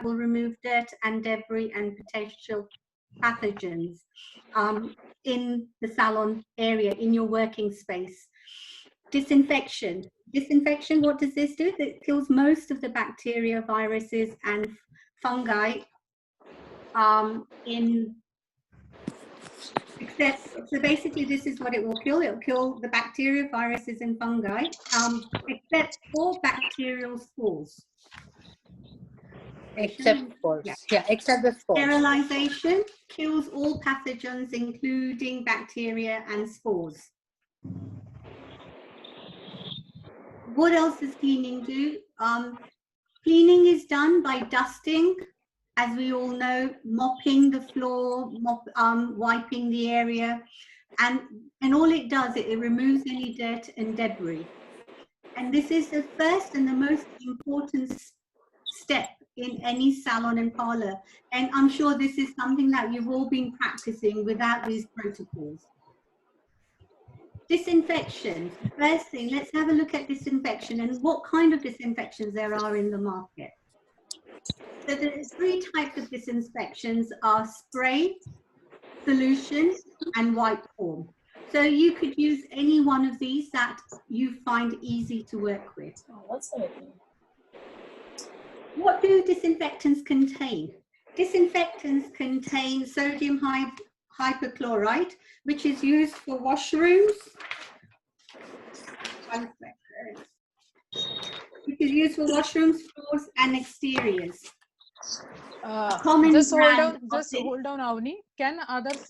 will remove dirt and debris and potential pathogens in the salon area, in your working space. Disinfection. Disinfection, what does this do? It kills most of the bacteria, viruses, and fungi so basically this is what it will kill. It will kill the bacteria, viruses, and fungi, except for bacterial spores. Except spores. Yeah, except the spores. Sterilization kills all pathogens, including bacteria and spores. What else does cleaning do? Cleaning is done by dusting, as we all know, mopping the floor, wiping the area, and all it does, it removes any dirt and debris. And this is the first and the most important step in any salon and parlor. And I'm sure this is something that you've all been practicing without these protocols. Disinfection. First thing, let's have a look at disinfection and what kind of disinfections there are in the market. So the three types of disinfections are spray, solution, and white form. So you could use any one of these that you find easy to work with. What do disinfectants contain? Disinfectants contain sodium hypochlorite, which is used for washrooms. Which is used for washrooms, floors, and exteriors. Just hold down, Avni. Can others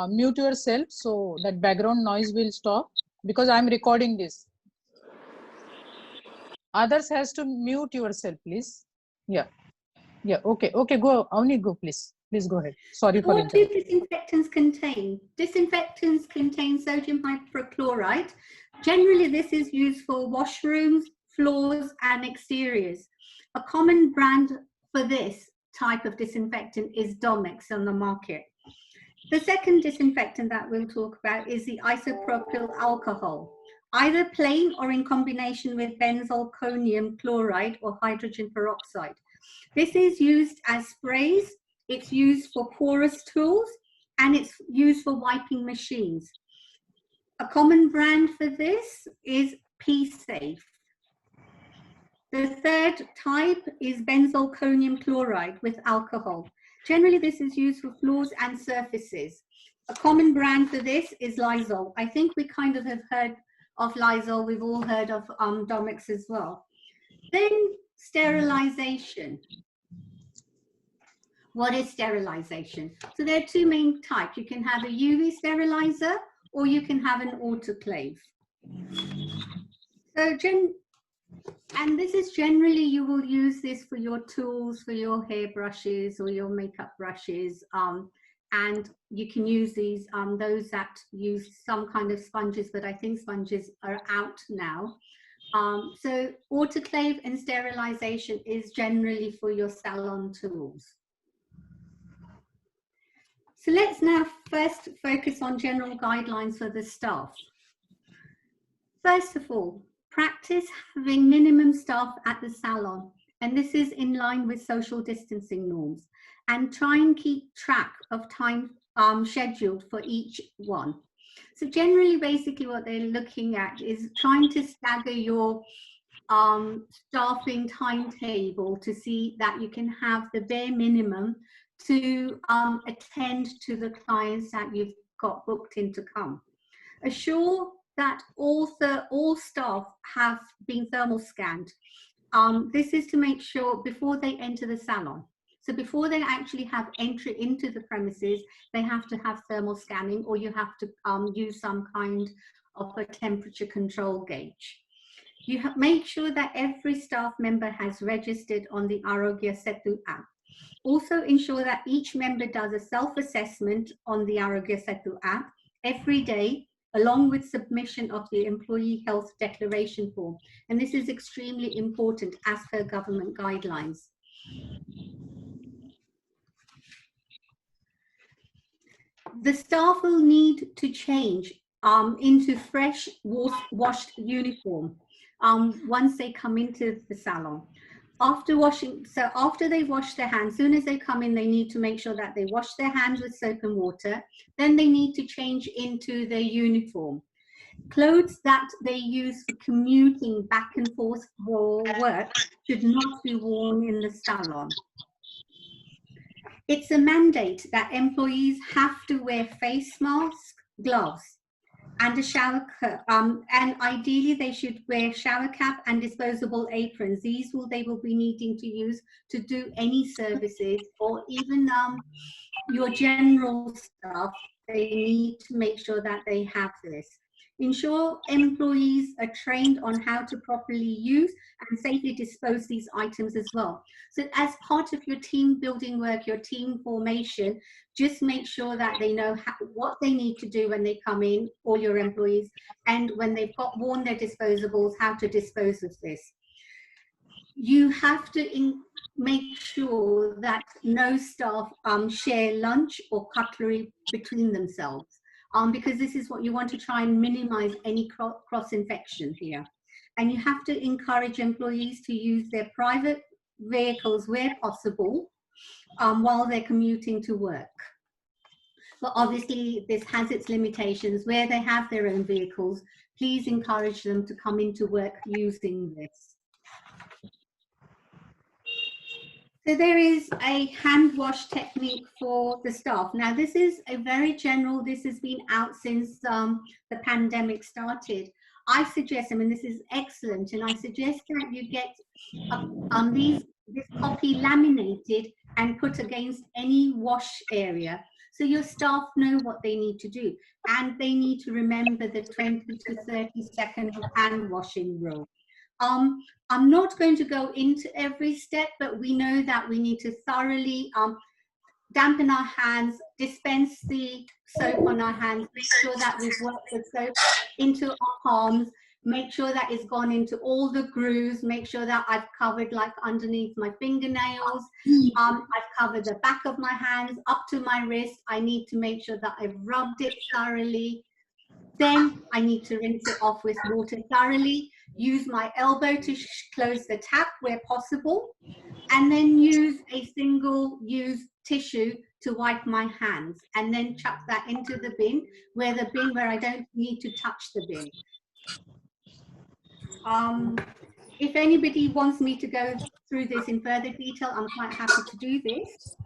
mute yourself so that background noise will stop? Because I'm recording this. Others has to mute yourself, please. Yeah. Okay. Go, Avni. Go, please. Please go ahead. Sorry for interrupting. What do disinfectants contain? Disinfectants contain sodium hypochlorite. Generally, this is used for washrooms, floors, and exteriors. A common brand for this type of disinfectant is Domex on the market. The second disinfectant that we'll talk about is the isopropyl alcohol, either plain or in combination with benzalkonium chloride or hydrogen peroxide. This is used as sprays, it's used for porous tools, and it's used for wiping machines. A common brand for this is P-Safe. The third type is benzalkonium chloride with alcohol. Generally, this is used for floors and surfaces. A common brand for this is Lysol. I think we kind of have heard of Lysol. We've all heard of Domex as well. Then sterilization. What is sterilization? So there are two main types. You can have a UV sterilizer or you can have an autoclave. So and this is generally, you will use this for your tools, for your hair brushes or your makeup brushes. And you can use these, those that use some kind of sponges, but I think sponges are out now. So autoclave and sterilization is generally for your salon tools. So let's now first focus on general guidelines for the staff. First of all, practice having minimum staff at the salon, and this is in line with social distancing norms, and try and keep track of time scheduled for each one. So generally, basically what they're looking at is trying to stagger your staffing timetable to see that you can have the bare minimum to attend to the clients that you've got booked in to come. Assure that all staff have been thermal scanned. This is to make sure before they enter the salon. So before they actually have entry into the premises, they have to have thermal scanning, or you have to use some kind of a temperature control gauge. You make sure that every staff member has registered on the Arogya Setu app. Also ensure that each member does a self-assessment on the Arogya Setu app every day, along with submission of the employee health declaration form. And this is extremely important as per government guidelines. The staff will need to change into fresh washed uniform once they come into the salon. After washing, so after they wash their hands, as soon as they come in, they need to make sure that they wash their hands with soap and water. Then they need to change into their uniform. Clothes that they use for commuting back and forth for work should not be worn in the salon. It's a mandate that employees have to wear face masks, gloves, and a shower cap, and ideally they should wear shower cap and disposable aprons. These they will be needing to use to do any services, or even your general stuff. They need to make sure that they have this. Ensure employees are trained on how to properly use and safely dispose these items as well. So as part of your team building work, your team formation, just make sure that they know what they need to do when they come in, all your employees, and when they've worn their disposables, how to dispose of this. You have to make sure that no staff share lunch or cutlery between themselves, because this is what you want to try and minimize any cross-infection here. And you have to encourage employees to use their private vehicles where possible while they're commuting to work. But obviously this has its limitations. Where they have their own vehicles, please encourage them to come into work using this. So there is a hand wash technique for the staff. Now this is a very general, this has been out since the pandemic started. I suggest, I mean, this is excellent, and I suggest that you get this copy laminated and put against any wash area, so your staff know what they need to do, and they need to remember the 20 to 30 second hand washing rule. I'm not going to go into every step, but we know that we need to thoroughly dampen our hands, dispense the soap on our hands, make sure that we've worked the soap into our palms, make sure that it's gone into all the grooves, make sure that I've covered like underneath my fingernails, I've covered the back of my hands up to my wrist. I need to make sure that I've rubbed it thoroughly. Then I need to rinse it off with water thoroughly, use my elbow to close the tap where possible, and then use a single-use tissue to wipe my hands, and then chuck that into the bin, where I don't need to touch the bin. If anybody wants me to go through this in further detail, I'm quite happy to do this.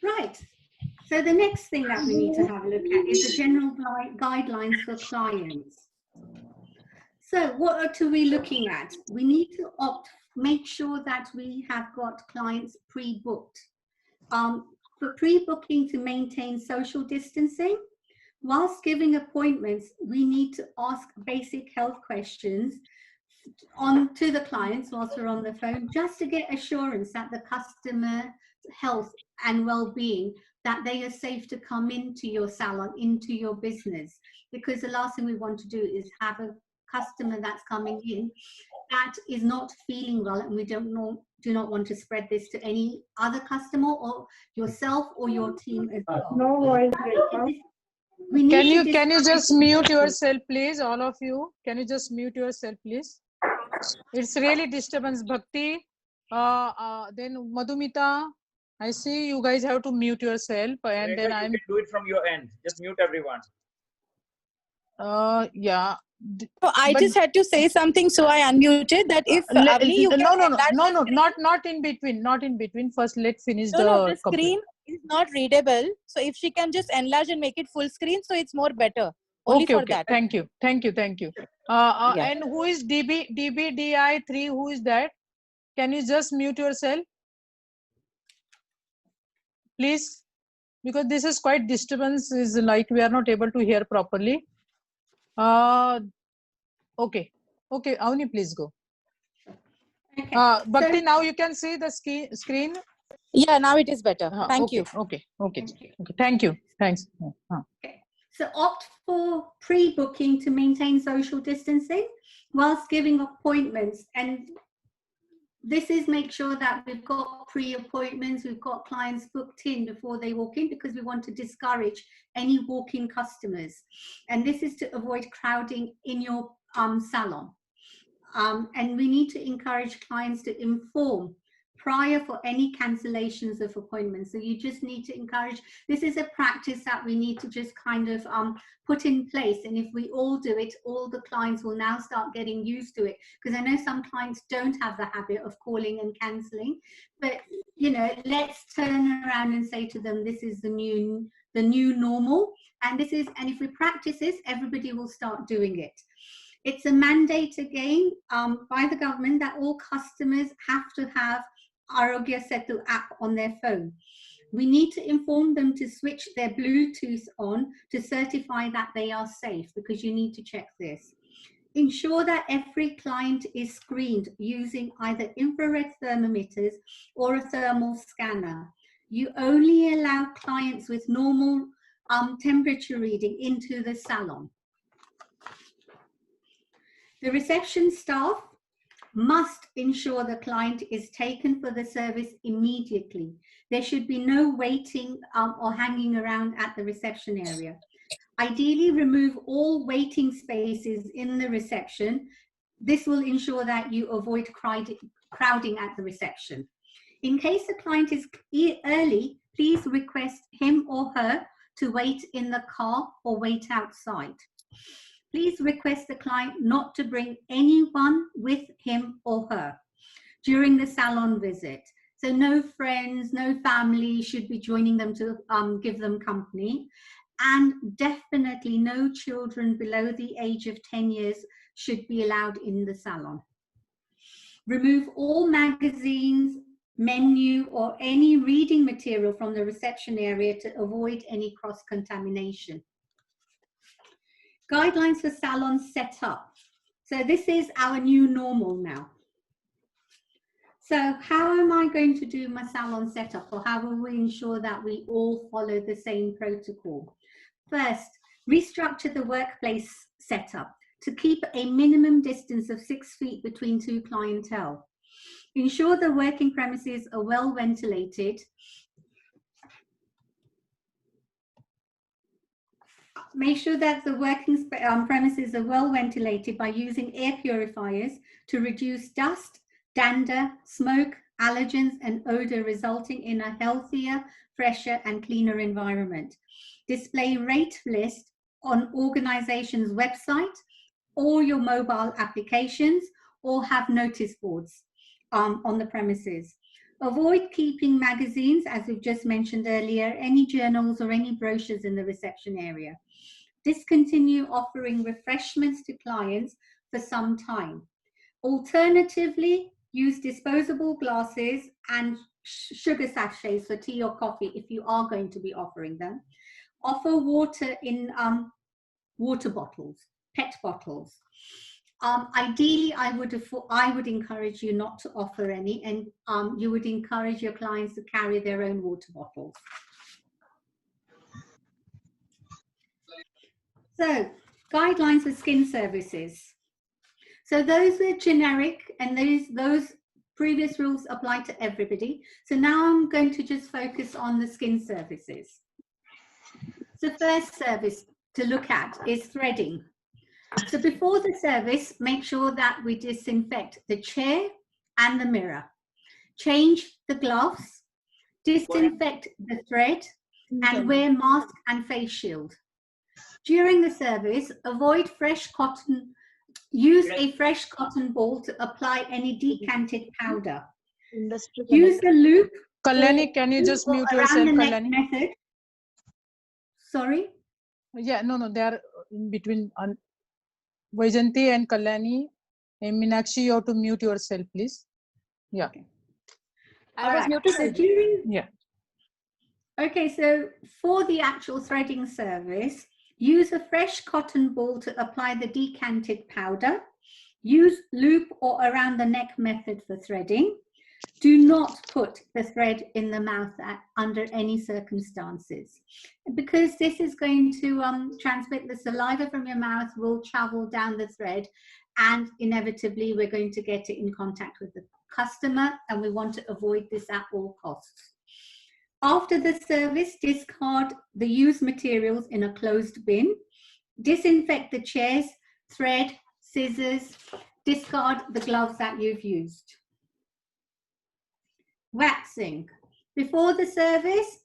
Right. So the next thing that we need to have a look at is the general guidelines for clients. So what are we looking at? We need to make sure that we have got clients pre-booked. For pre-booking to maintain social distancing, whilst giving appointments, we need to ask basic health questions to the clients whilst we're on the phone, just to get assurance that the customer health and well-being, that they are safe to come into your salon, into your business. Because the last thing we want to do is have a customer that's coming in that is not feeling well, and we do not want to spread this to any other customer or yourself or your team as well. No worries. Can you just mute yourself, please, all of you? Can you just mute yourself, please? It's really disturbance. Bhakti, then Madhumita, I see you guys have to mute yourself, and then you can do it from your end. Just mute everyone. Yeah. So I just had to say something, so I unmuted that. If Avni, you not in between, not in between. First, let's finish the screen is not readable. So if she can just enlarge and make it full screen, so it's more better. Only for that. Thank you. Yeah. And who is DBDI3? Who is that? Can you just mute yourself, please? Because this is quite disturbance. Is like we are not able to hear properly. Okay, Avni, please go. Okay. Bhakti, so, now you can see the screen. Yeah, now it is better. Thank you. Okay. Thank you. Thanks. Okay. So opt for pre-booking to maintain social distancing whilst giving appointments, and this is make sure that we've got pre-appointments, we've got clients booked in before they walk in, because we want to discourage any walk-in customers. And this is to avoid crowding in your salon. And we need to encourage clients to inform prior for any cancellations of appointments. So you just need to encourage, this is a practice that we need to just kind of put in place. And if we all do it, all the clients will now start getting used to it. Because I know some clients don't have the habit of calling and cancelling, but you know, let's turn around and say to them, this is the new normal. And this is, and if we practice this, everybody will start doing it. It's a mandate again by the government that all customers have to have Arogya Setu app on their phone. We need to inform them to switch their Bluetooth on to certify that they are safe, because you need to check this. Ensure that every client is screened using either infrared thermometers or a thermal scanner. You only allow clients with normal temperature reading into the salon. The reception staff must ensure the client is taken for the service immediately. There should be no waiting or hanging around at the reception area. Ideally, remove all waiting spaces in the reception. This will ensure that you avoid crowding at the reception. In case the client is early, please request him or her to wait in the car or wait outside. Please request the client not to bring anyone with him or her during the salon visit. So no friends, no family should be joining them to give them company. And definitely no children below the age of 10 years should be allowed in the salon. Remove all magazines, menu, or any reading material from the reception area to avoid any cross-contamination. Guidelines for salon setup. So this is our new normal now. So how am I going to do my salon setup, or how will we ensure that we all follow the same protocol? First, restructure the workplace setup to keep a minimum distance of 6 feet between two clientele. Ensure the working premises are well ventilated. Make sure that the working premises are well ventilated by using air purifiers to reduce dust, dander, smoke, allergens, and odor, resulting in a healthier, fresher, and cleaner environment. Display rate list on organization's website or your mobile applications, or have notice boards on the premises. Avoid keeping magazines, as we've just mentioned earlier, any journals or any brochures in the reception area. Discontinue offering refreshments to clients for some time. Alternatively, use disposable glasses and sugar sachets for tea or coffee if you are going to be offering them. Offer water in water bottles, PET bottles. Ideally, I would encourage you not to offer any, and you would encourage your clients to carry their own water bottles. So, guidelines for skin services. So those are generic, and those previous rules apply to everybody. So now I'm going to just focus on the skin services. So first service to look at is threading. So before the service, make sure that we disinfect the chair and the mirror. Change the gloves, disinfect the thread, and wear mask and face shield. During the service, avoid fresh cotton. Use a fresh cotton ball to apply any decanted powder. Use the loop. Kalyani, can you just mute yourself, Kalyani? Method. Sorry? Yeah, no, they are in between. Vaijanti and Kalyani. And Meenakshi, you have to mute yourself, please. Yeah. Okay. I was muted. So during, yeah. Okay, so for the actual threading service, use a fresh cotton ball to apply the decanted powder. Use loop or around the neck method for threading. Do not put the thread in the mouth under any circumstances, because this is going to transmit the saliva from your mouth, will travel down the thread, and inevitably we're going to get it in contact with the customer, and we want to avoid this at all costs. After the service, discard the used materials in a closed bin. Disinfect the chairs, thread, scissors. Discard the gloves that you've used. Waxing. Before the service,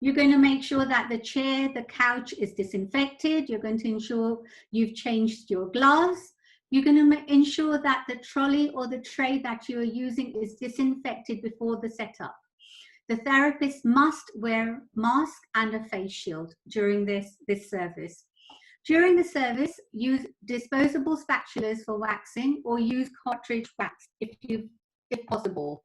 you're going to make sure that the chair, the couch is disinfected. You're going to ensure you've changed your gloves. You're going to ensure that the trolley or the tray that you are using is disinfected before the setup. The therapist must wear a mask and a face shield during this service. During the service, use disposable spatulas for waxing or use cartridge wax if possible.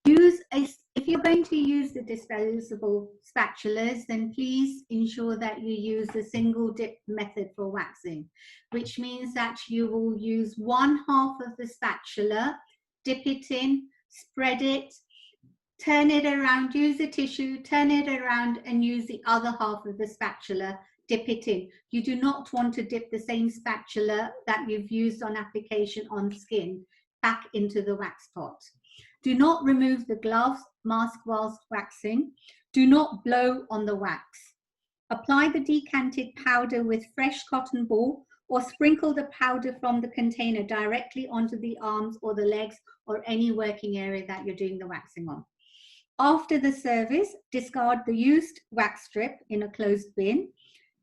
If you're going to use the disposable spatulas, then please ensure that you use the single dip method for waxing, which means that you will use 1/2 of the spatula, dip it in, spread it, turn it around, use a tissue, turn it around and use the other half of the spatula, dip it in. You do not want to dip the same spatula that you've used on application on skin back into the wax pot. Do not remove the gloves, mask whilst waxing. Do not blow on the wax. Apply the decanted powder with fresh cotton ball or sprinkle the powder from the container directly onto the arms or the legs or any working area that you're doing the waxing on. After the service, discard the used wax strip in a closed bin.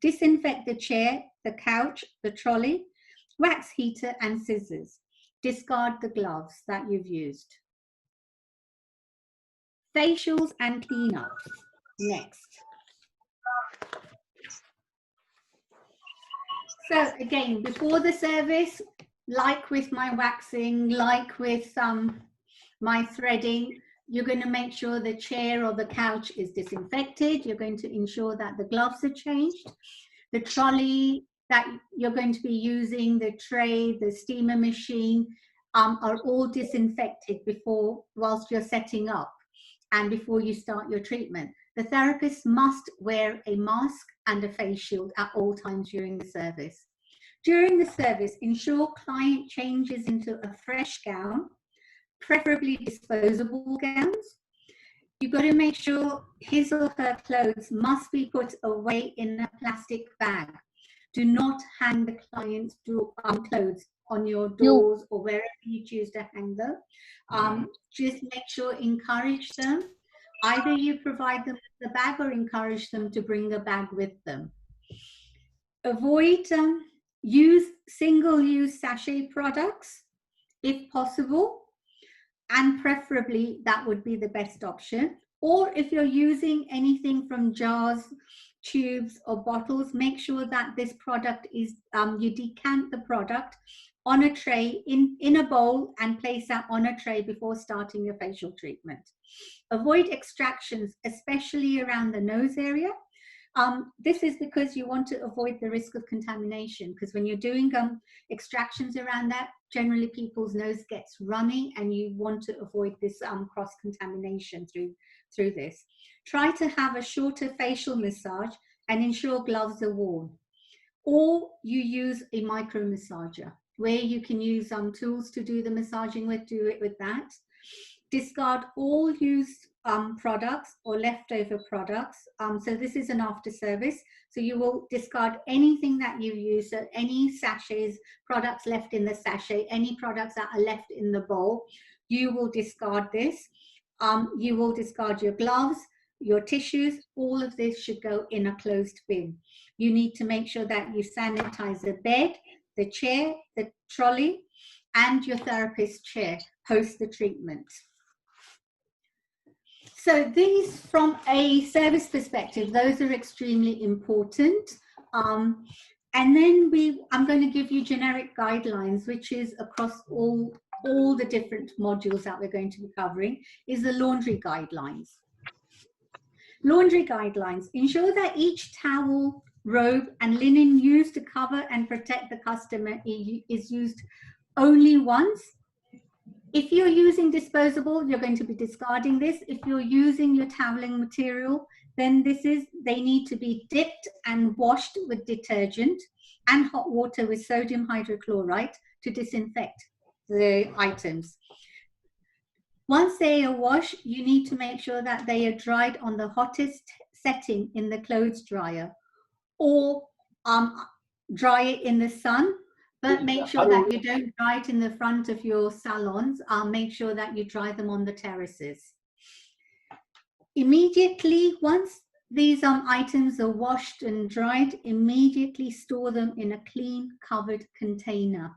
Disinfect the chair, the couch, the trolley, wax heater and scissors. Discard the gloves that you've used. Facials and cleanups. Next. So again, before the service, like with my waxing, like with my threading, you're going to make sure the chair or the couch is disinfected. You're going to ensure that the gloves are changed. The trolley that you're going to be using, the tray, the steamer machine, are all disinfected whilst you're setting up and before you start your treatment. The therapist must wear a mask and a face shield at all times during the service. During the service, ensure client changes into a fresh gown, preferably disposable gowns. You've got to make sure his or her clothes must be put away in a plastic bag. Do not hang the client's clothes on your doors or wherever you choose to hang them. Just make sure, encourage them. Either you provide them with the bag or encourage them to bring a bag with them. Avoid use single-use sachet products if possible, and preferably that would be the best option. Or if you're using anything from jars, tubes or bottles, make sure that this product is, you decant the product on a tray in a bowl and place that on a tray before starting your facial treatment. Avoid extractions, especially around the nose area. This is because you want to avoid the risk of contamination, because when you're doing extractions around that, generally people's nose gets runny and you want to avoid this cross-contamination through this. Try to have a shorter facial massage and ensure gloves are worn. Or you use a micro massager where you can use tools to do the massaging with, do it with that. Discard all used products or leftover products. So this is an after service. So you will discard anything that you use, so any sachets, products left in the sachet, any products that are left in the bowl, you will discard this. You will discard your gloves, your tissues, all of this should go in a closed bin. You need to make sure that you sanitize the bed, the chair, the trolley, and your therapist's chair post the treatment. So these, from a service perspective, those are extremely important. And then I'm going to give you generic guidelines, which is across all the different modules that we're going to be covering, is the laundry guidelines. Laundry guidelines ensure that each towel, robe, and linen used to cover and protect the customer is used only once. If you're using disposable, you're going to be discarding this. If you're using your toweling material, then they need to be dipped and washed with detergent and hot water with sodium hydrochloride to disinfect the items. Once they are washed, you need to make sure that they are dried on the hottest setting in the clothes dryer, or dry it in the sun But make sure that you don't dry it in the front of your salons. Make sure that you dry them on the terraces. Immediately, once these items are washed and dried, immediately store them in a clean, covered container.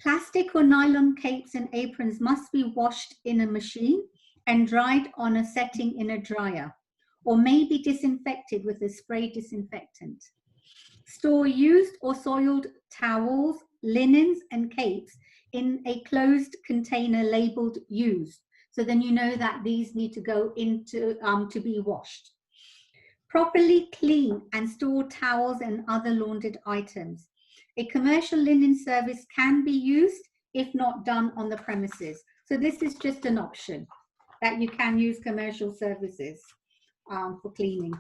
Plastic or nylon capes and aprons must be washed in a machine and dried on a setting in a dryer, or may be disinfected with a spray disinfectant. Store used or soiled towels, linens, and capes in a closed container labeled used. So then you know that these need to go into to be washed. Properly clean and store towels and other laundered items. A commercial linen service can be used if not done on the premises. So this is just an option that you can use commercial services for cleaning.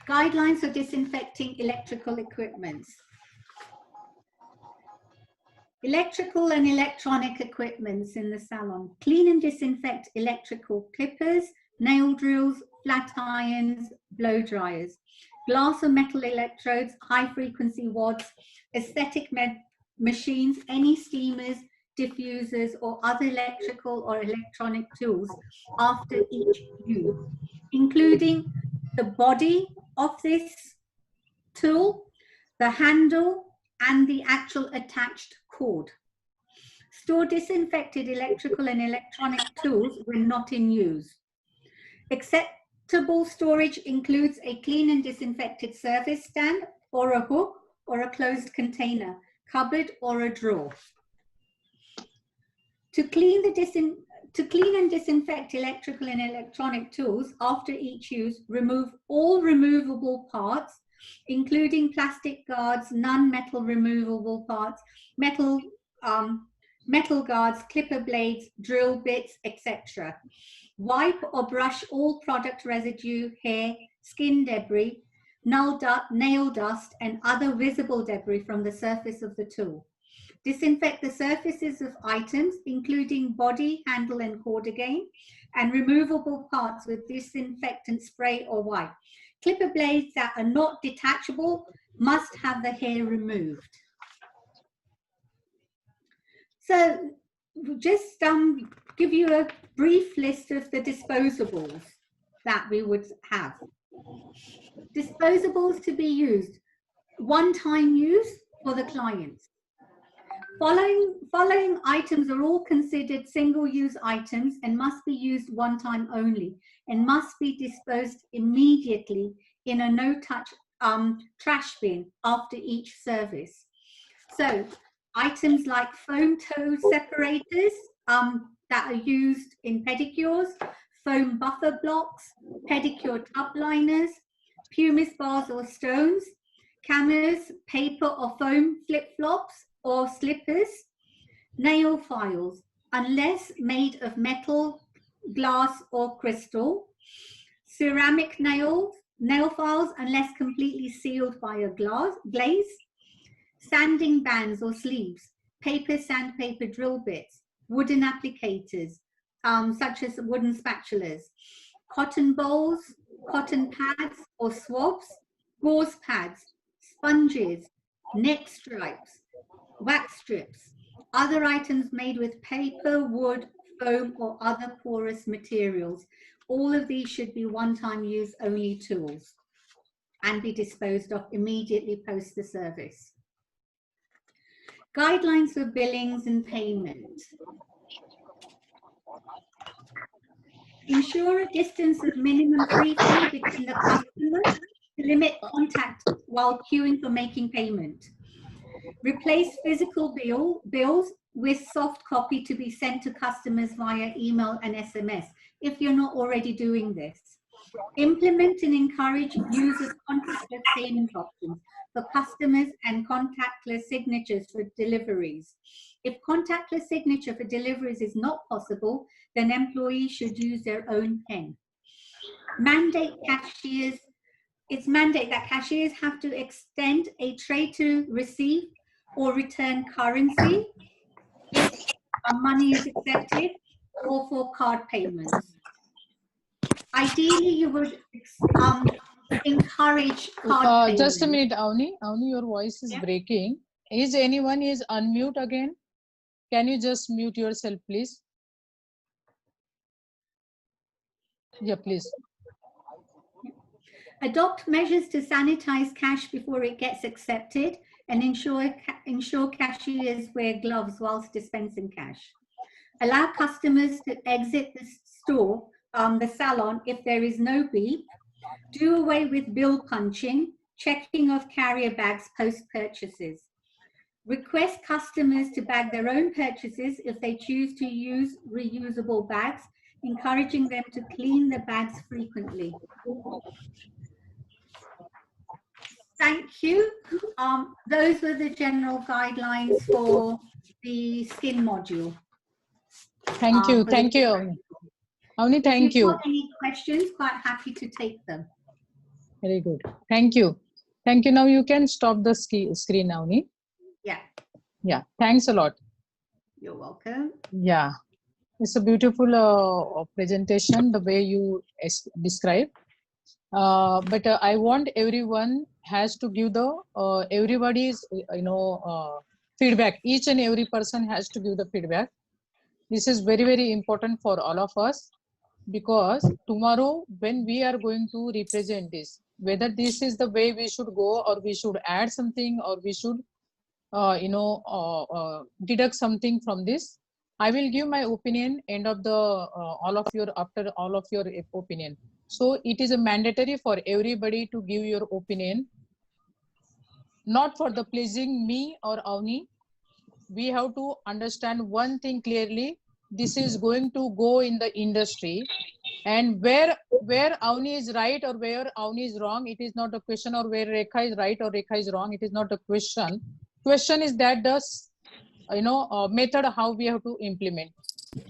Guidelines for disinfecting electrical equipment. Electrical and electronic equipments in the salon. Clean and disinfect electrical clippers, nail drills, flat irons, blow dryers, glass or metal electrodes, high frequency wads, aesthetic machines, any steamers, diffusers, or other electrical or electronic tools after each use, including the body of this tool, the handle, and the actual attached cord. Store disinfected electrical and electronic tools when not in use. Acceptable storage includes a clean and disinfected service stand, or a hook, or a closed container, cupboard, or a drawer. To clean and disinfect electrical and electronic tools after each use, remove all removable parts, including plastic guards, non-metal removable parts, metal guards, clipper blades, drill bits, etc. Wipe or brush all product residue, hair, skin debris, nail dust, and other visible debris from the surface of the tool. Disinfect the surfaces of items, including body, handle, and cord again, and removable parts with disinfectant spray or wipe. Clipper blades that are not detachable must have the hair removed. So just give you a brief list of the disposables that we would have. Disposables to be used, one-time use for the clients. Following items are all considered single-use items and must be used one time only and must be disposed immediately in a no-touch trash bin after each service. So items like foam toe separators that are used in pedicures, foam buffer blocks, pedicure tub liners, pumice bars or stones, cameras, paper or foam flip-flops or slippers, nail files, unless made of metal, glass or crystal, ceramic nail files unless completely sealed by a glaze, sanding bands or sleeves, paper sandpaper drill bits, wooden applicators, such as wooden spatulas, cotton bowls, cotton pads or swabs, gauze pads, sponges, neck stripes, wax strips, other items made with paper, wood, foam, or other porous materials. All of these should be one-time use only tools and be disposed of immediately post the service. Guidelines for billings and payment. Ensure a distance of minimum 3 feet between the customer to limit contact while queuing for making payment. Replace physical bills with soft copy to be sent to customers via email and SMS if you're not already doing this. Implement and encourage use of contactless payment options for customers and contactless signatures for deliveries. If contactless signature for deliveries is not possible, then employees should use their own pen. It's mandate that cashiers have to extend a tray to receive or return currency if money is accepted or for card payments. Ideally, you would encourage card Just a payment. minute, Avni. Avni, your voice is Yeah. breaking. Is anyone is unmute again? Can you just mute yourself, please? Yeah, please. Adopt measures to sanitize cash before it gets accepted and ensure cashiers wear gloves whilst dispensing cash. Allow customers to exit the store, the salon, if there is no beep. Do away with bill punching, checking of carrier bags post purchases. Request customers to bag their own purchases if they choose to use reusable bags, encouraging them to clean the bags frequently. Thank you. Those were the general guidelines for the skin module. Thank you. Thank you, Avni. Avni, thank If you've you. got any questions, quite happy to take them. Very good. Thank you. Thank you. Now you can stop the screen, Avni. Yeah, Yeah. Thanks a lot. you're welcome. Yeah. It's a beautiful presentation, the way you describe. But I want everyone has to give the everybody's feedback. Each and every person has to give the feedback. This is very, very important for all of us, because tomorrow when we are going to represent this, whether this is the way we should go, or we should add something, or we should deduct something from this, I will give my opinion end of the after all of your opinion. So it is a mandatory for everybody to give your opinion, not for the pleasing me or Avni. We have to understand one thing clearly: this is going to go in the industry, and where Avni is right or where Avni is wrong, it is not a question, or where Rekha is right or Rekha is wrong, it is not a question. Question is that the method how we have to implement.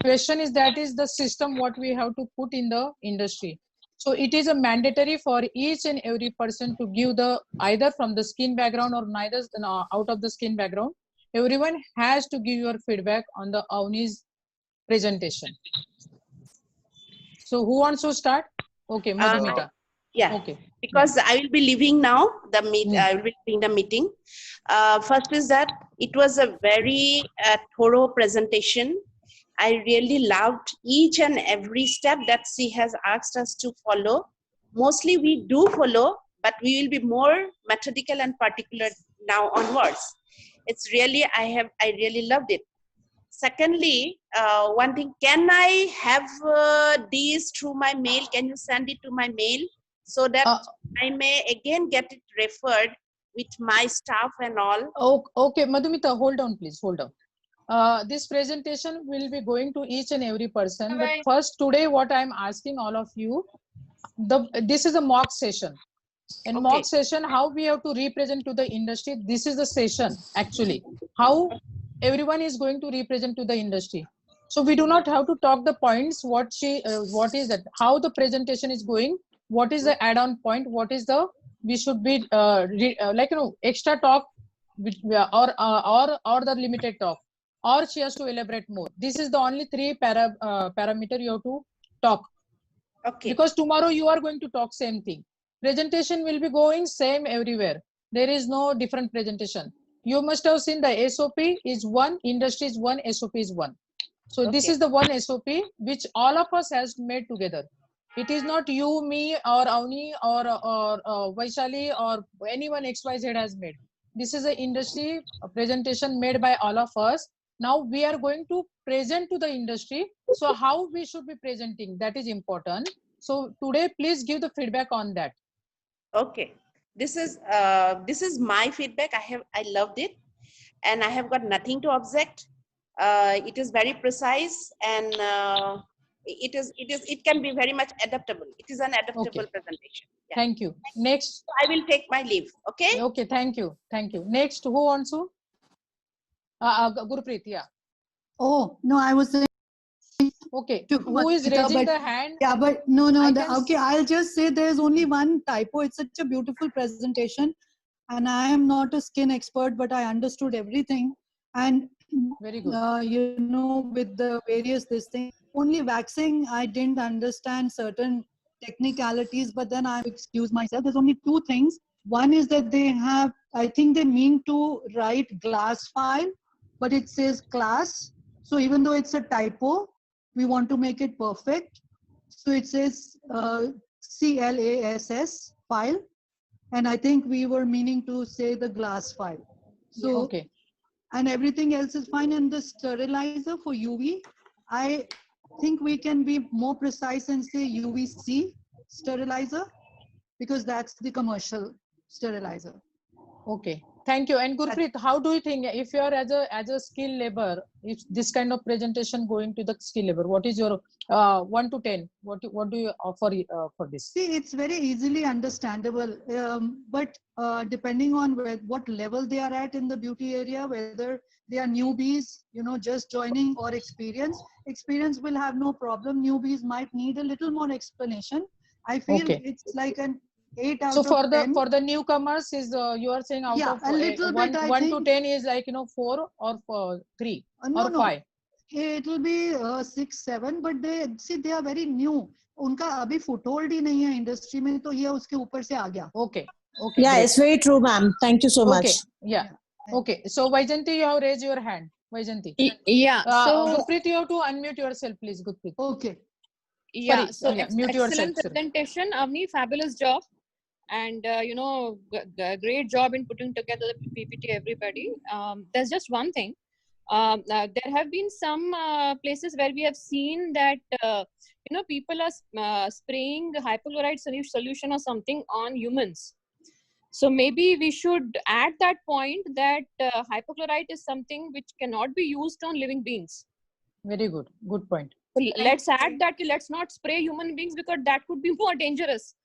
Question is that is the system what we have to put in the industry. So it is a mandatory for each and every person to give the either from the skin background or neither out of the skin background. Everyone has to give your feedback on the Avni's presentation. So who wants to start? Okay, Madhumita. Yeah. Okay. Because I will be leaving now. I will be leaving the meeting. First is that it was a very thorough presentation. I really loved each and every step that she has asked us to follow. Mostly we do follow, but we will be more methodical and particular now onwards. It's really, I really loved it. Secondly, one thing, can I have these through my mail? Can you send it to my mail so that I may again get it referred with my staff and all? Okay, Madhumita, hold on, please, hold on. This presentation will be going to each and every person. But first, today, what I'm asking all of you, this is a mock session. In mock session, how we have to represent to the industry. This is the session actually. How everyone is going to represent to the industry. So we do not have to talk the points. What is that? How the presentation is going? What is the add-on point? What is the we should be extra talk, or the limited talk, or she has to elaborate more. This is the only three parameter you have to talk. Okay. Because tomorrow you are going to talk same thing. Presentation will be going same everywhere. There is no different presentation. You must have seen the SOP is one, industry is one, SOP is one. So this is the one SOP which all of us has made together. It is not you, me, or Avni, or Vaishali, or anyone XYZ has made. This is an industry presentation made by all of us. Now we are going to present to the industry. So how we should be presenting, that is important. So today, please give the feedback on that. Okay, this is my feedback. I loved it, and I have got nothing to object. It is very precise, and it can be very much adaptable. It is an adaptable presentation. Yeah. Thank you. Next. So I will take my leave. Okay. Okay. Thank you. Thank you. Next, who wants to? Gurpreet, yeah. Oh no, I was saying. Okay. Who is raising the hand? Yeah, but no. Okay, I'll just say there's only one typo. It's such a beautiful presentation, and I am not a skin expert, but I understood everything. And very good. With the various this thing, only waxing, I didn't understand certain technicalities, but then I excuse myself. There's only two things. One is that they have, I think they mean to write glass file, but it says class. So even though it's a typo, we want to make it perfect. So it says CLASS file. And I think we were meaning to say the glass file. So, Okay. and everything else is fine. And the sterilizer for UV, I think we can be more precise and say UVC sterilizer, because that's the commercial sterilizer. Okay, thank you. And Gurpreet, how do you think, if you are as a skilled labor, if this kind of presentation going to the skilled labor, what is your 1 to 10? What do you offer for this? See, it's very easily understandable, but depending on what level they are at in the beauty area, whether they are newbies, just joining, or experience will have no problem. Newbies might need a little more explanation. I feel it's like an 8 out so of 10. For the newcomers, is you are saying out of a little bit, 1 to 10 is like 4 or 3 or 5? It will be 6, 7, but they are very new. उनका अभी foothold ही नहीं है industry में, तो ये उसके ऊपर से आ गया. Okay. Yeah, great. it's very true, ma'am. Thank you so much. Yeah. Okay. So Vaijanti, you have raised your hand. Vaijanti. Yeah. So Gurpreet, you have to unmute yourself, please. Gurpreet. Okay. Yeah. Sorry, mute excellent yourself. presentation, Avni. Fabulous job, and great job in putting together the PPT. Everybody. There's just one thing. There have been some places where we have seen that people are spraying hypochlorite solution or something on humans. So maybe we should add that point that hypochlorite is something which cannot be used on living beings. Very good. Good point. So let's add that. Let's not spray human beings, because that could be more dangerous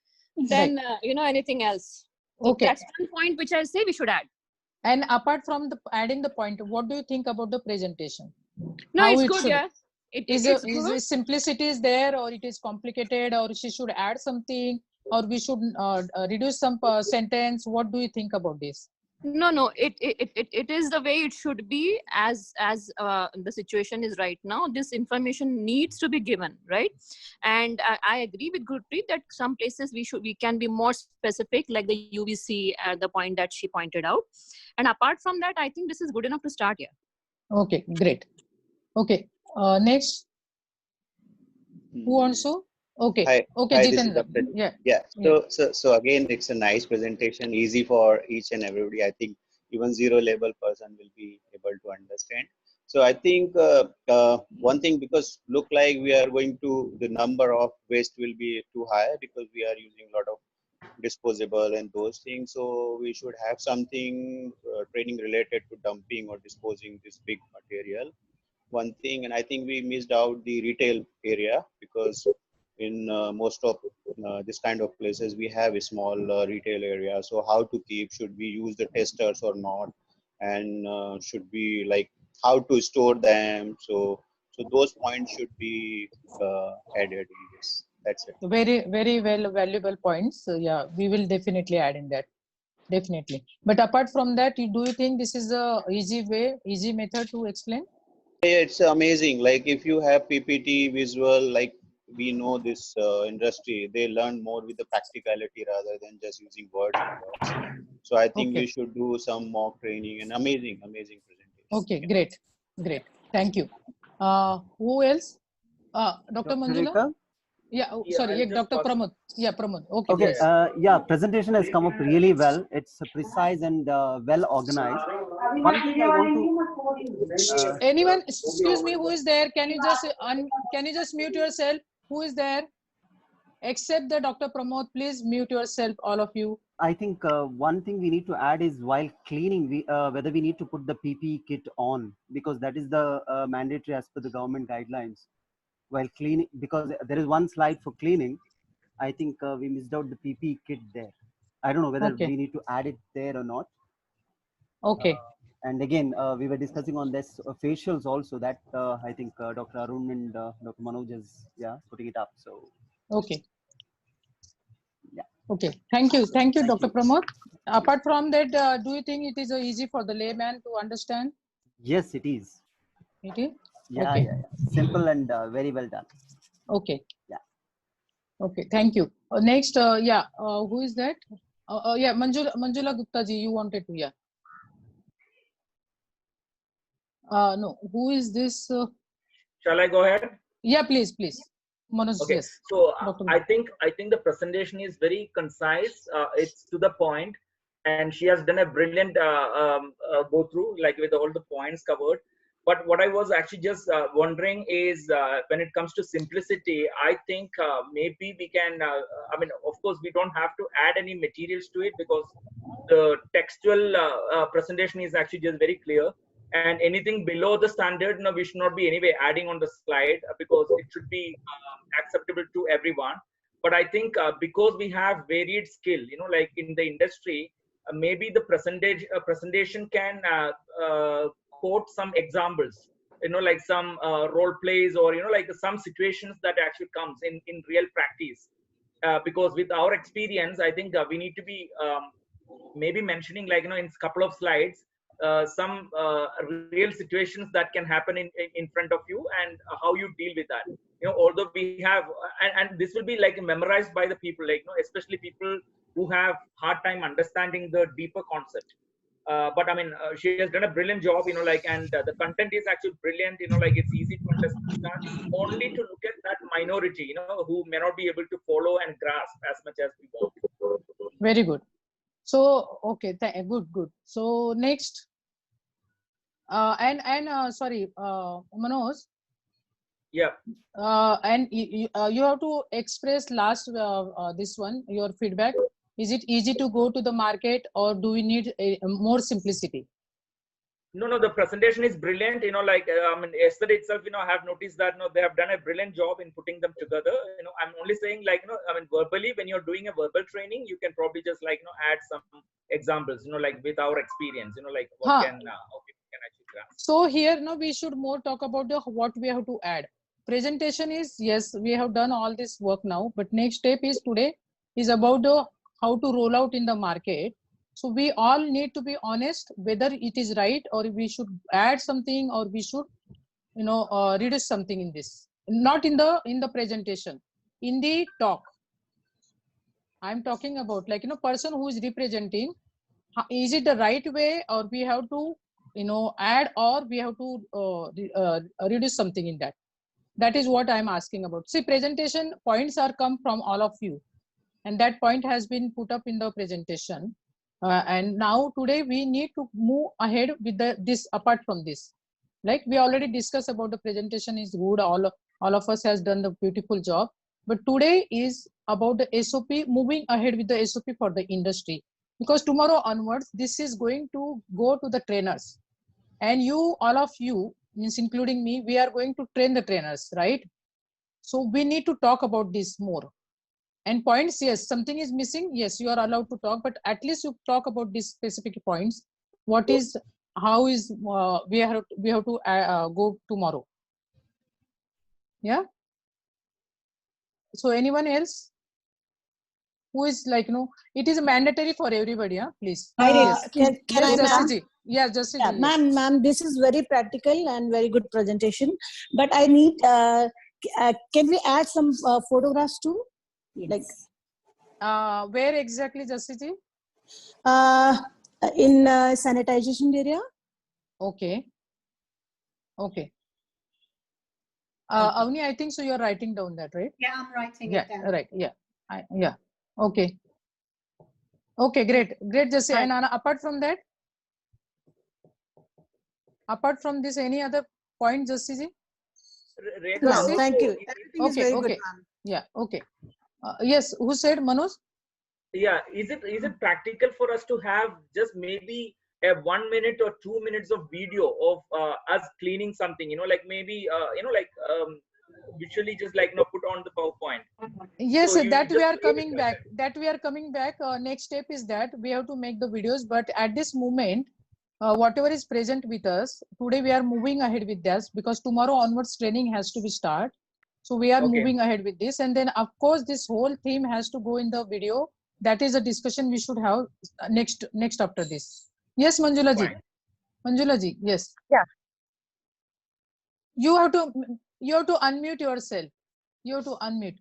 than anything else. So Okay. that's one point which I say we should add. And apart from adding the point, what do you think about the presentation? No, How it's it good. should, Yeah. Is simplicity is there, or it is complicated, or she should add something, or we should reduce some sentence? What do you think about this? No, it is the way it should be, as the situation is right now. This information needs to be given, right? And I agree with Gurpreet that some places we can be more specific, like the UVC, the point that she pointed out. And apart from that, I think this is good enough to start here. Okay, great. Okay, next. Who wants to? Okay. Hi, okay, hi, Jitendra. Yeah. So again, it's a nice presentation, easy for each and everybody. I think even zero level person will be able to understand. So I think one thing, because look like we are going to, the number of waste will be too high because we are using a lot of disposable and those things. So we should have something training related to dumping or disposing this big material. One thing, and I think we missed out the retail area, because in most of this kind of places we have a small retail area. So how to keep, should we use the testers or not, and should we, like, how to store them? So those points should be added in this. That's it. Very, very well, valuable points. So yeah, we will definitely add in that. Definitely. But apart from that, do you think this is a easy method to explain? Yeah, it's amazing. Like if you have PPT visual, like we know this industry, they learn more with the practicality rather than just using words and words. So I think we should do some mock training, and amazing presentation. Okay, great. Thank you. Who else? Dr. Manjula? Yeah, sorry, Dr. Pramod. Yeah, Pramod. Okay. Yeah, presentation has come up really well. It's precise and well organized. One thing I want to. Anyone? Excuse me. Who is there? Can you just mute yourself? Who is there? Except the Dr. Pramod, please mute yourself, all of you. I think one thing we need to add is while cleaning, whether we need to put the PPE kit on, because that is the mandatory as per the government guidelines. While cleaning, because there is one slide for cleaning, I think we missed out the PPE kit there. I don't know whether we need to add it there or not. Okay. And again, we were discussing on this facials also, that I think Dr. Arun and Dr. Manoj is putting it up. So okay. Yeah. Okay. Thank you, Dr. Pramod. Apart from that, do you think it is easy for the layman to understand? Yes, it is. It is. Yeah, simple and very well done. Okay. Yeah. Okay, thank you. Next, who is that? Yeah, Manjula Gupta ji, you wanted to, yeah. No, who is this? Shall I go ahead? Yeah, please. Manoj, Okay. yes. So Dr. I think the presentation is very concise. It's to the point, and she has done a brilliant go through, like with all the points covered. But what I was actually just wondering is when it comes to simplicity, I think maybe we can. I mean, of course, we don't have to add any materials to it because the textual presentation is actually just very clear. And anything below the standard, we should not be anyway adding on the slide because it should be acceptable to everyone. But I think because we have varied skill, like in the industry, maybe the presentation can quote some examples, like some role plays or like some situations that actually comes in real practice. Because with our experience, I think we need to be maybe mentioning, like in a couple of slides, some real situations that can happen in front of you, and how you deal with that. Although we have and this will be like memorized by the people, like especially people who have hard time understanding the deeper concept. But I mean, she has done a brilliant job, like, and the content is actually brilliant, like it's easy to understand. Only to look at that minority, who may not be able to follow and grasp as much as we want. Very good. So, okay, good. So next, sorry, Manoj. Yeah. And you have to express last this one, your feedback. Is it easy to go to the market, or do we need more simplicity? No, the presentation is brilliant. Like I mean, yesterday itself, I have noticed that they have done a brilliant job in putting them together. I'm only saying, like, I mean, verbally, when you're doing a verbal training, you can probably just, like, add some examples, like with our experience, like what can actually grasp. So here, we should more talk about what we have to add. Presentation is, yes, we have done all this work now, but next step is today is about how to roll out in the market. So we all need to be honest whether it is right, or we should add something, or we should reduce something in this. Not in the presentation, in the talk. I'm talking about, like, person who is representing, is it the right way, or we have to add, or we have to reduce something in that. That is what I'm asking about. See, presentation points are come from all of you, and that point has been put up in the presentation. And now today we need to move ahead with this. Apart from this, like we already discussed about, the presentation is good, all of us has done the beautiful job, but today is about the SOP, moving ahead with the SOP for the industry, because tomorrow onwards this is going to go to the trainers, and you, all of you, means including me, we are going to train the trainers, right? So we need to talk about this more. And points, yes, something is missing, yes, you are allowed to talk, but at least you talk about these specific points. What is, how is we have to go tomorrow. Yeah. So anyone else who is, like, it is mandatory for everybody, please. Yes. Yes. Can I, ma'am? Yeah, Jassi ji, Yeah, yes. ma'am, this is very practical and very good presentation, but I need can we add some photographs too? Yes. Like where exactly, Jassi ji? In sanitization area. Okay. Avni, I think so you're writing down that, right? Yeah, I'm writing it down. Right, yeah. Yeah. Okay, great, Jassi. And apart from that, apart from this, any other point, Jassi ji? No, thank you. Everything is very good, ma'am. Yeah, okay. Yes, who said, Manoj? Yeah, is it practical for us to have just maybe a 1 minute or 2 minutes of video of us cleaning something, like maybe visually, just like put on the PowerPoint? Yes, so that we are coming back. Next step is that we have to make the videos, but at this moment, whatever is present with us today, we are moving ahead with this, because tomorrow onwards training has to be start. So we are moving ahead with this, and then of course this whole theme has to go in the video. That is a discussion we should have next after this. Yes, Manjula ji. Manjula ji, yes. Yeah. You have to unmute yourself. You have to unmute.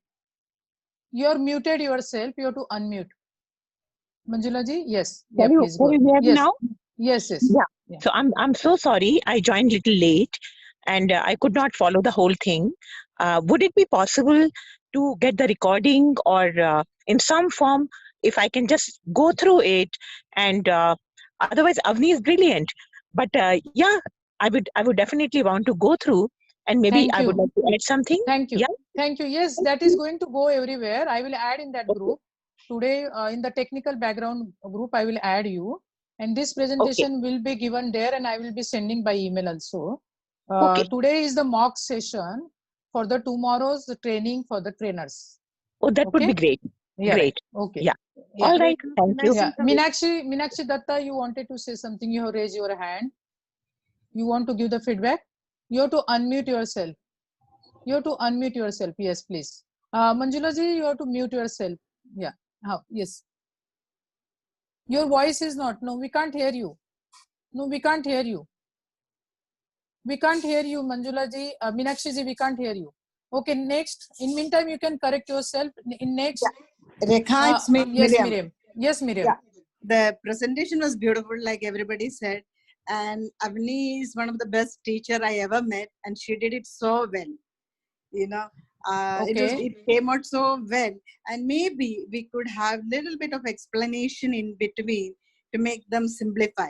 You're muted yourself. You have to unmute. Manjula ji, yes. Yeah, Can you please go. hear me Yes. now? Yes, yes. Yeah. Yeah. So I'm so sorry. I joined little late, and I could not follow the whole thing. Would it be possible to get the recording, or in some form, if I can just go through it? And otherwise, Avni is brilliant. But yeah, I would definitely want to go through, and maybe Thank I would you. like to add something. Thank you. Yeah. Thank you. Yes, that is going to go everywhere. I will add in that group. Today, in the technical background group, I will add you. And this presentation will be given there, and I will be sending by email also. Today is the mock session for the tomorrow's training for the trainers. Oh, that would be great. Yeah, Great. right. Okay. Yeah. All right. Thank you. Yeah. Meenakshi Datta, you wanted to say something. You have raised your hand. You want to give the feedback? You have to unmute yourself. You have to unmute yourself. Yes, please. Manjula ji, you have to mute yourself. Yeah. Yes. Your voice is not. No, we can't hear you. No, we can't hear you. We can't hear you, Manjula ji. Meenakshi ji, we can't hear you. Okay, next. In meantime, you can correct yourself. In next. Rekha, it's Yes, Miriam. Miriam. Yes, Miriam. Yeah. The presentation was beautiful, like everybody said. And Avni is one of the best teacher I ever met, and she did it so well. You know, it came out so well. And maybe we could have little bit of explanation in between to make them simplify.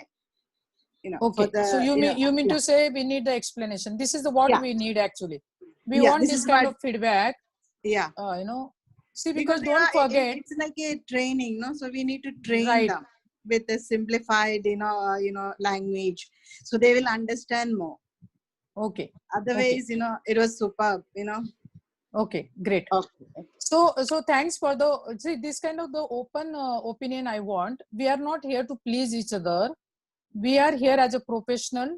You know, Okay. So you mean to say we need the explanation. This is the what we need actually. We want this kind of feedback. Yeah. You know, see, because don't forget, it's like a training, no? So we need to train them with a simplified, language, so they will understand more. Okay. Otherwise, it was superb, Okay, great. Okay. So thanks for this kind of the open opinion I want. We are not here to please each other. We are here as a professional.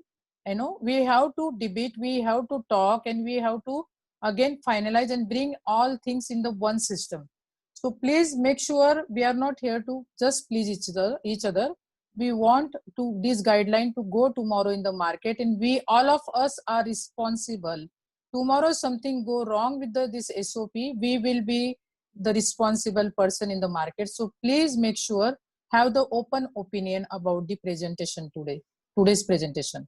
We have to debate, we have to talk, and we have to again finalize and bring all things in the one system. So please make sure we are not here to just please each other. We want to this guideline to go tomorrow in the market, and we all of us are responsible. Tomorrow something go wrong with this SOP, we will be the responsible person in the market. So please make sure have the open opinion about the presentation today's presentation.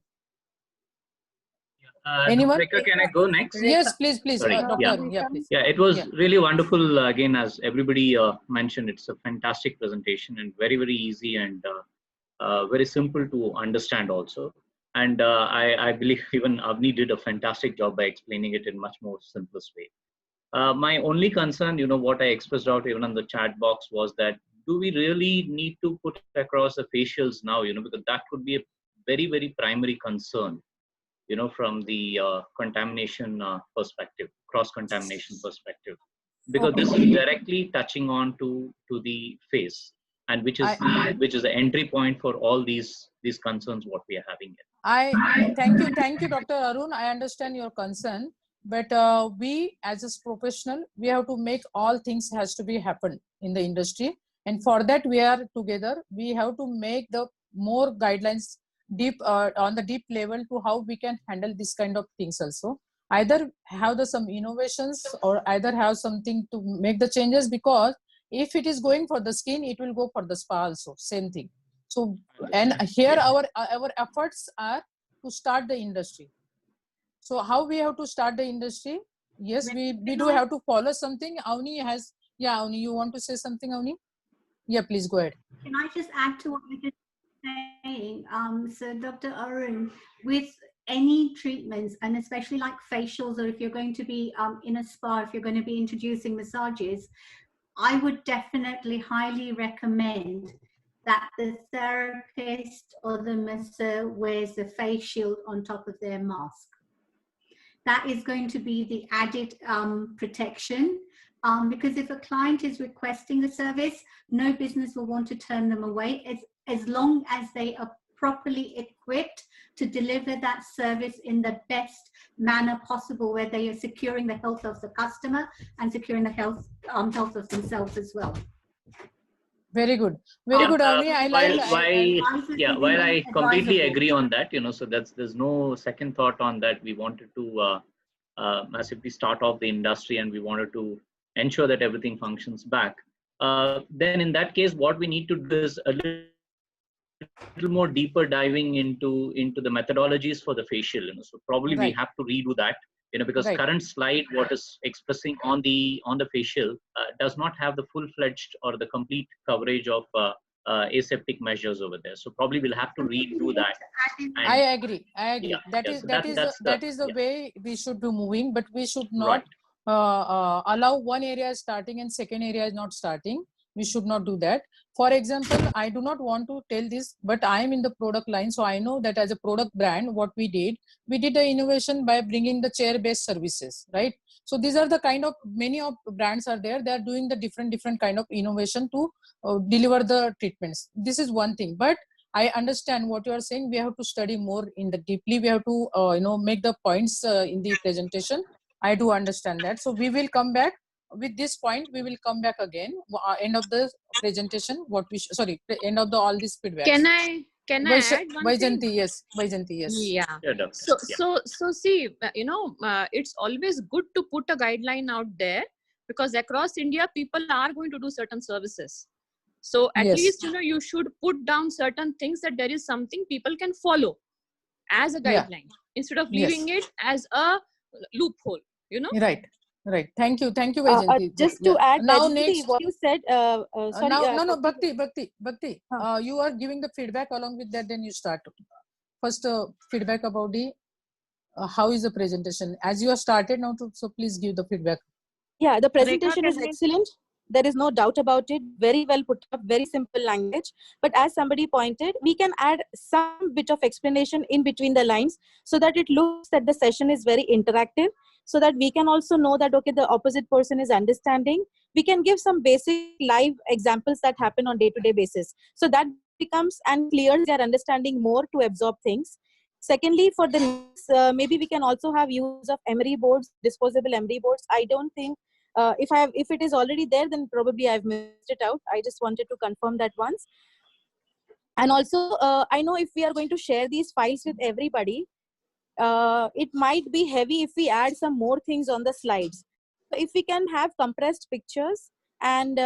Anyone? Rekha, can I go next? Yes, please. Sorry. Doctor. Yeah, please. Yeah, it was really wonderful. Again, as everybody mentioned, it's a fantastic presentation and very, very easy and very simple to understand also. And I believe even Avni did a fantastic job by explaining it in much more simplest way. My only concern, what I expressed out even on the chat box was that do we really need to put across the facials now, because that could be a very, very primary concern, from the contamination perspective, cross-contamination perspective, because this is directly touching on to the face, and which is the entry point for all these concerns what we are having here. Thank you, Dr. Arun. I understand your concern, but we as a professional, we have to make all things has to be happen in the industry, and for that we are together. We have to make the more guidelines deep on the deep level to how we can handle this kind of things also. Either have some innovations or either have something to make the changes, because if it is going for the skin, it will go for the spa also, same thing. So, and here our efforts are to start the industry. So how we have to start the industry? Yes, we do have to follow something. Avni has, Avni, you want to say something, Avni? Yeah, please go ahead. Can I just add to what you just saying? So Dr. Arun, with any treatments, and especially like facials, or if you're going to be in a spa, if you're going to be introducing massages, I would definitely highly recommend that the therapist or the masseur wears a face shield on top of their mask. That is going to be the added protection, because if a client is requesting a service, no business will want to turn them away as long as they are properly equipped to deliver that service in the best manner possible, where they are securing the health of the customer and securing the health of themselves as well. Very good. Very good, Avni. While I completely agree on that, so there's no second thought on that. We wanted to massively start off the industry, and we wanted to ensure that everything functions back. Then in that case, what we need to do is a little more deeper diving into the methodologies for the facial. So probably we have to redo that. Because current slide, what is expressing on the facial does not have the full-fledged or the complete coverage of aseptic measures over there. So probably we'll have to redo that. I agree. Yeah, that is the way we should be moving, but we should not allow one area starting and second area is not starting. We should not do that. For example, I do not want to tell this, but I am in the product line, so I know that as a product brand, what we did the innovation by bringing the chair-based services, right? So these are the kind of, many of brands are there, they are doing the different kind of innovation to deliver the treatments. This is one thing, but I understand what you are saying. We have to study more in the deeply. We have to make the points in the presentation. I do understand that. So we will come back with this point. We will come back again. End of the presentation. End of the all these feedbacks. Can I add one thing? Yes. Yeah. So see, it's always good to put a guideline out there, because across India, people are going to do certain services. So at least, you should put down certain things that there is something people can follow as a guideline instead of leaving it as a loophole, Right. Thank you, Vaijayanti. Just to add, now Vaijayanti, next, what you said. Bhakti. You are giving the feedback. Along with that, then you start. First, feedback about the how is the presentation? As you have started now, so please give the feedback. Yeah, the presentation is excellent. There is no doubt about it. Very well put up, very simple language. But as somebody pointed, we can add some bit of explanation in between the lines so that it looks that the session is very interactive, so that we can also know that, okay, the opposite person is understanding. We can give some basic live examples that happen on day-to-day basis. So that becomes and clears their understanding more to absorb things. Secondly, for the next, maybe we can also have use of emery boards, disposable emery boards. I don't think, if it is already there, then probably I've missed it out. I just wanted to confirm that once. And also, I know if we are going to share these files with everybody, it might be heavy if we add some more things on the slides. So if we can have compressed pictures and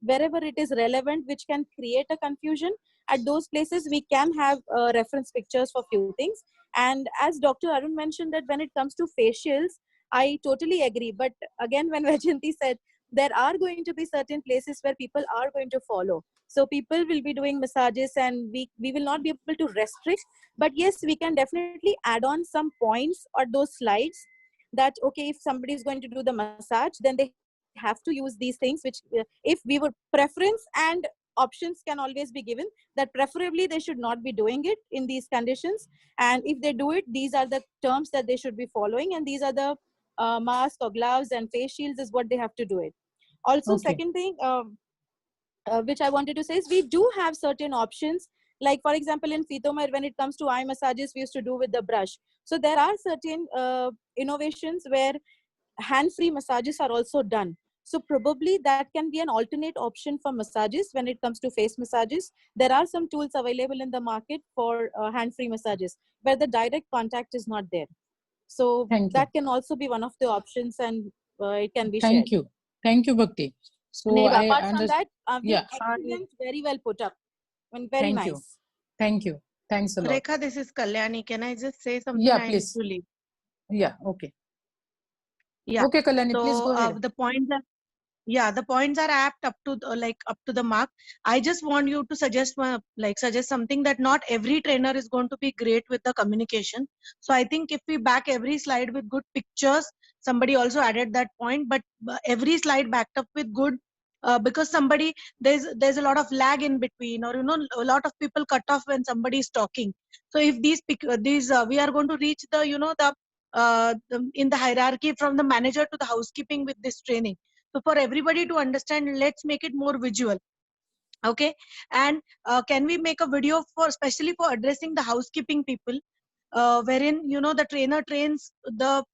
wherever it is relevant, which can create a confusion, at those places we can have reference pictures for few things. And as Dr. Arun mentioned, that when it comes to facials, I totally agree. But again, when Vaijayanti said, there are going to be certain places where people are going to follow. So people will be doing massages and we will not be able to restrict. But yes, we can definitely add on some points or those slides that, okay, if somebody is going to do the massage, then they have to use these things, which if we would preference and options can always be given, that preferably they should not be doing it in these conditions. And if they do it, these are the terms that they should be following. And these are the mask or gloves and face shields is what they have to do it. Also, second thing, which I wanted to say is we do have certain options. Like, for example, in Fitomer, when it comes to eye massages, we used to do with the brush. So there are certain innovations where hand-free massages are also done. So probably that can be an alternate option for massages when it comes to face massages. There are some tools available in the market for hand-free massages where the direct contact is not there. So that can also be one of the options, and it can be shared. Thank you, Bhakti. So apart from that, excellent, very well put up and very nice. Thank you. Thanks a lot. Rekha, this is Kalyani. Can I just say something? Yeah, please. I need to leave. Yeah, okay. Yeah. Okay, Kalyani, please go ahead. The points are apt up to the mark. I just want you to suggest something, that not every trainer is going to be great with the communication. So I think if we back every slide with good pictures, somebody also added that point, but every slide backed up with good, because there's a lot of lag in between, or a lot of people cut off when somebody is talking. So if we are going to reach the in the hierarchy from the manager to the housekeeping with this training. So for everybody to understand, let's make it more visual. Okay. And can we make a video especially for addressing the housekeeping people, wherein, the trainer trains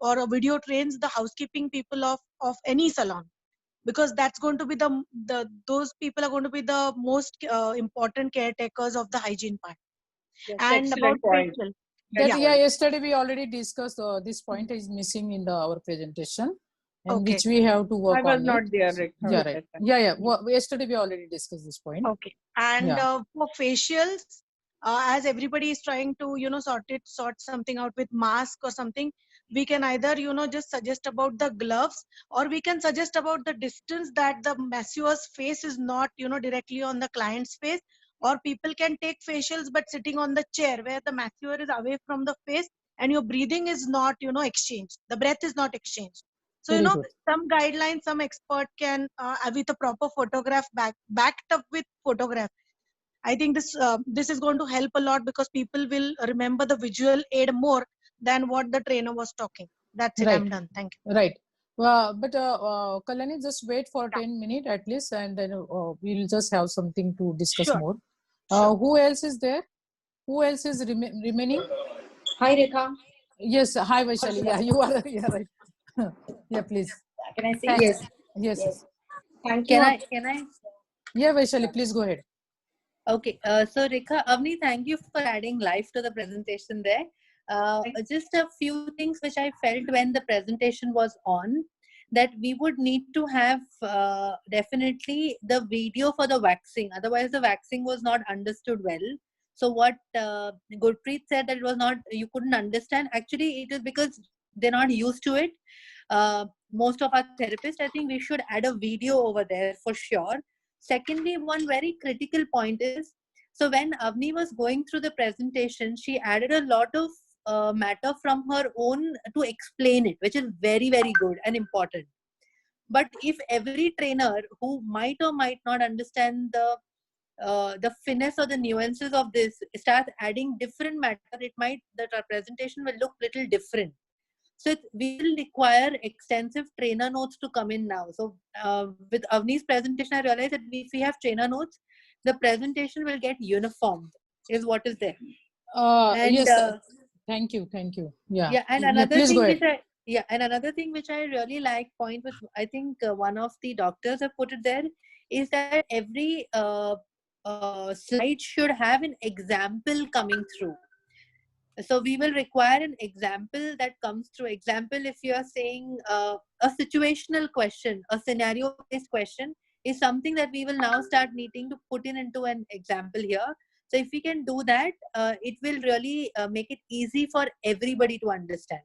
or a video trains the housekeeping people of any salon, because that's going to be those people are going to be the most important caretakers of the hygiene part. Yes, and about facial. Yesterday we already discussed this point is missing in our presentation. and which we have to work I was on not it. there. Right. Yeah, right. Yeah. Yesterday we already discussed this point. Okay. And Yeah. for facials, as everybody is trying to, sort something out with mask or something, we can either, just suggest about the gloves, or we can suggest about the distance that the masseur's face is not, directly on the client's face, or people can take facials but sitting on the chair where the masseur is away from the face and your breathing is not, exchanged. The breath is not exchanged. So, Very good. some guidelines, some expert can, with a proper photograph backed up with photograph. I think this is going to help a lot because people will remember the visual aid more than what the trainer was talking. That's it. Right. I'm done. Thank you. Right. But Kalyani, just wait for 10 minutes at least, and then we'll just have something to discuss Sure. more. Sure. Who else is there? Who else is remaining? Hi, Rekha. Yes. Hi, Vaishali. Yeah, you are. Yeah, right. Yeah, please. Can I say? Yes. Yes. Thank you. Can I? Yeah, Vaishali, please go ahead. Okay. So Rekha, Avni, thank you for adding life to the presentation there. Just a few things which I felt when the presentation was on, that we would need to have definitely the video for the waxing. Otherwise, the waxing was not understood well. So what Gurpreet said, that it was not, you couldn't understand. Actually, it is because they're not used to it. Most of our therapists, I think we should add a video over there for sure. Secondly, one very critical point is, so when Avni was going through the presentation, she added a lot of matter from her own to explain it, which is very, very good and important. But if every trainer who might or might not understand the finesse or the nuances of this starts adding different matter, it might, that our presentation will look little different. So we will require extensive trainer notes to come in now. So with Avni's presentation, I realized that if we have trainer notes, the presentation will get uniformed, is what is there. Yes. Thank you. Yeah. Yeah, and another thing which I really like, point with, I think one of the doctors have put it there, is that every slide should have an example coming through. So we will require an example that comes through. Example, if you are saying a situational question, a scenario-based question, is something that we will now start needing to put into an example here. So if we can do that, it will really make it easy for everybody to understand.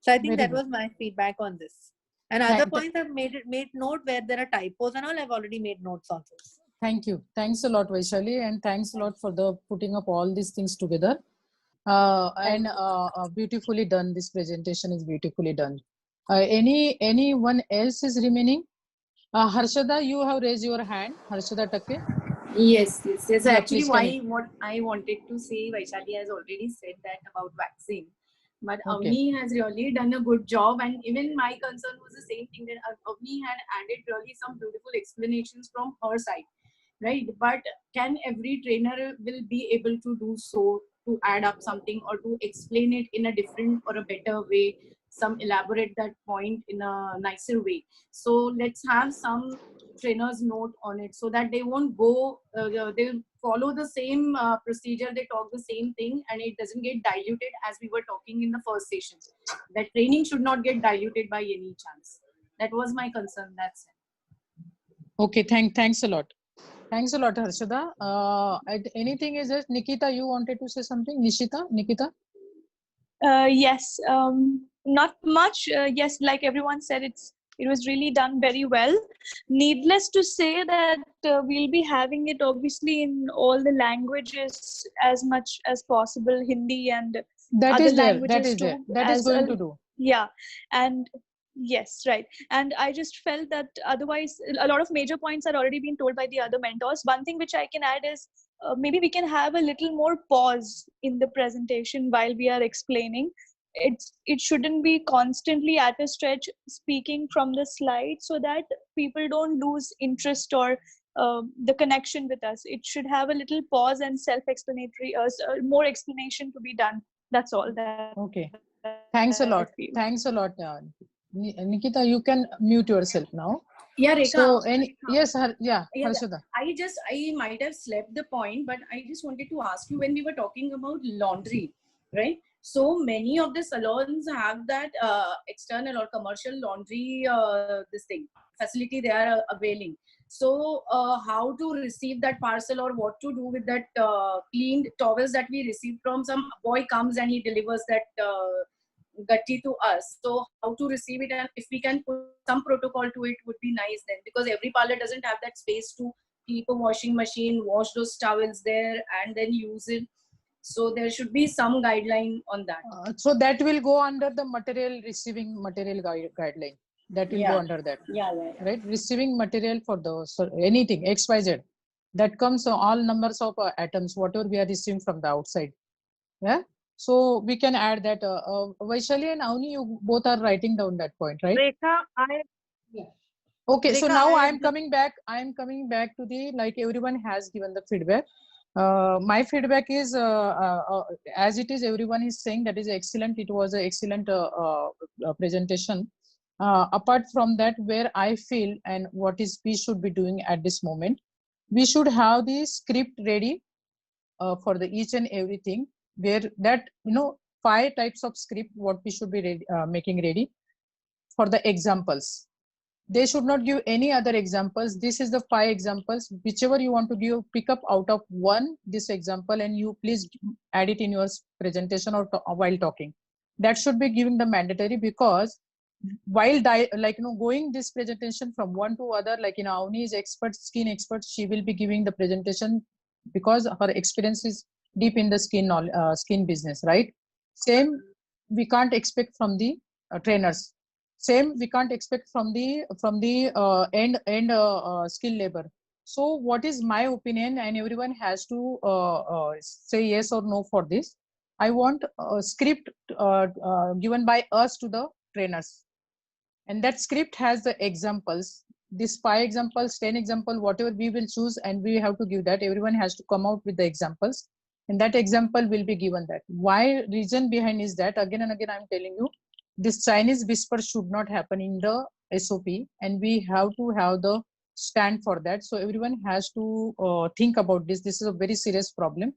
So I think that was my feedback on this. And other points I've made note where there are typos and all, I've already made notes on this. Thank you. Thanks a lot, Vaishali, and thanks a lot for the putting up all these things together. Beautifully done. This presentation is beautifully done. Anyone else is remaining? Harshada, you have raised your hand. Harshada Takke. Yes. Yeah, Actually, what I wanted to say, Vaishali has already said that about vaccine. But Avni has really done a good job, and even my concern was the same thing, that Avni had added really some beautiful explanations from her side, right? But can every trainer will be able to do so, to add up something or to explain it in a different or a better way, some elaborate that point in a nicer way? So let's have some trainers note on it so that they won't go, they'll follow the same procedure, they talk the same thing, and it doesn't get diluted, as we were talking in the first session. That training should not get diluted by any chance. That was my concern. That's it. Okay, thanks a lot. Thanks a lot, Harshada. Anything is it? Nikita, you wanted to say something? Nikita? Yes, not much. Yes, like everyone said, it was really done very well. Needless to say that we'll be having it obviously in all the languages as much as possible, Hindi and other languages too. That is going to do. Yeah, and yes, right. And I just felt that otherwise a lot of major points are already been told by the other mentors. One thing which I can add is maybe we can have a little more pause in the presentation while we are explaining. It shouldn't be constantly at a stretch speaking from the slide, so that people don't lose interest or the connection with us. It should have a little pause and self-explanatory, more explanation to be done. That's all. Okay. Thanks a lot. Nikita, you can mute yourself now. Yeah, Rekha. So, Harshada. I might have slept the point, but I just wanted to ask you, when we were talking about laundry, right? So many of the salons have that external or commercial laundry this thing facility they are availing. So how to receive that parcel, or what to do with that cleaned towels that we receive from some boy comes and he delivers that gatti to us. So how to receive it, and if we can put some protocol to it would be nice then, because every parlor doesn't have that space to keep a washing machine, wash those towels there and then use it. So there should be some guideline on that. So that will go under the material receiving material guideline. That will go under that. Yeah. Right? Receiving material for the anything XYZ. That comes all numbers of atoms, whatever we are receiving from the outside. Yeah. So we can add that. Vaishali and Avni, you both are writing down that point, right? Rekha, Okay, so Rekha, now I I am coming back to the, like everyone has given the feedback. My feedback is as it is, everyone is saying that is excellent. It was an excellent presentation. Apart from that, where I feel and what is we should be doing at this moment, we should have the script ready for the each and everything, where that 5 types of script what we should be ready, making ready for the examples. They should not give any other examples. This is the 5 examples. Whichever you want to give, pick up out of one this example, and you please add it in your presentation or while talking. That should be given the mandatory, because while going this presentation from one to other, like Avni is expert, skin expert, she will be giving the presentation because her experience is deep in the skin business, right? Same we can't expect from the trainers. Same we can't expect from the end skill labor. So what is my opinion, and everyone has to say yes or no for this. I want a script given by us to the trainers, and that script has the examples, these 5 examples, 10 example, whatever we will choose, and we have to give that. Everyone has to come out with the examples, and that example will be given. That why reason behind is that, again and again I'm telling you, this Chinese whisper should not happen in the SOP, and we have to have the stand for that. So everyone has to think about this. This is a very serious problem.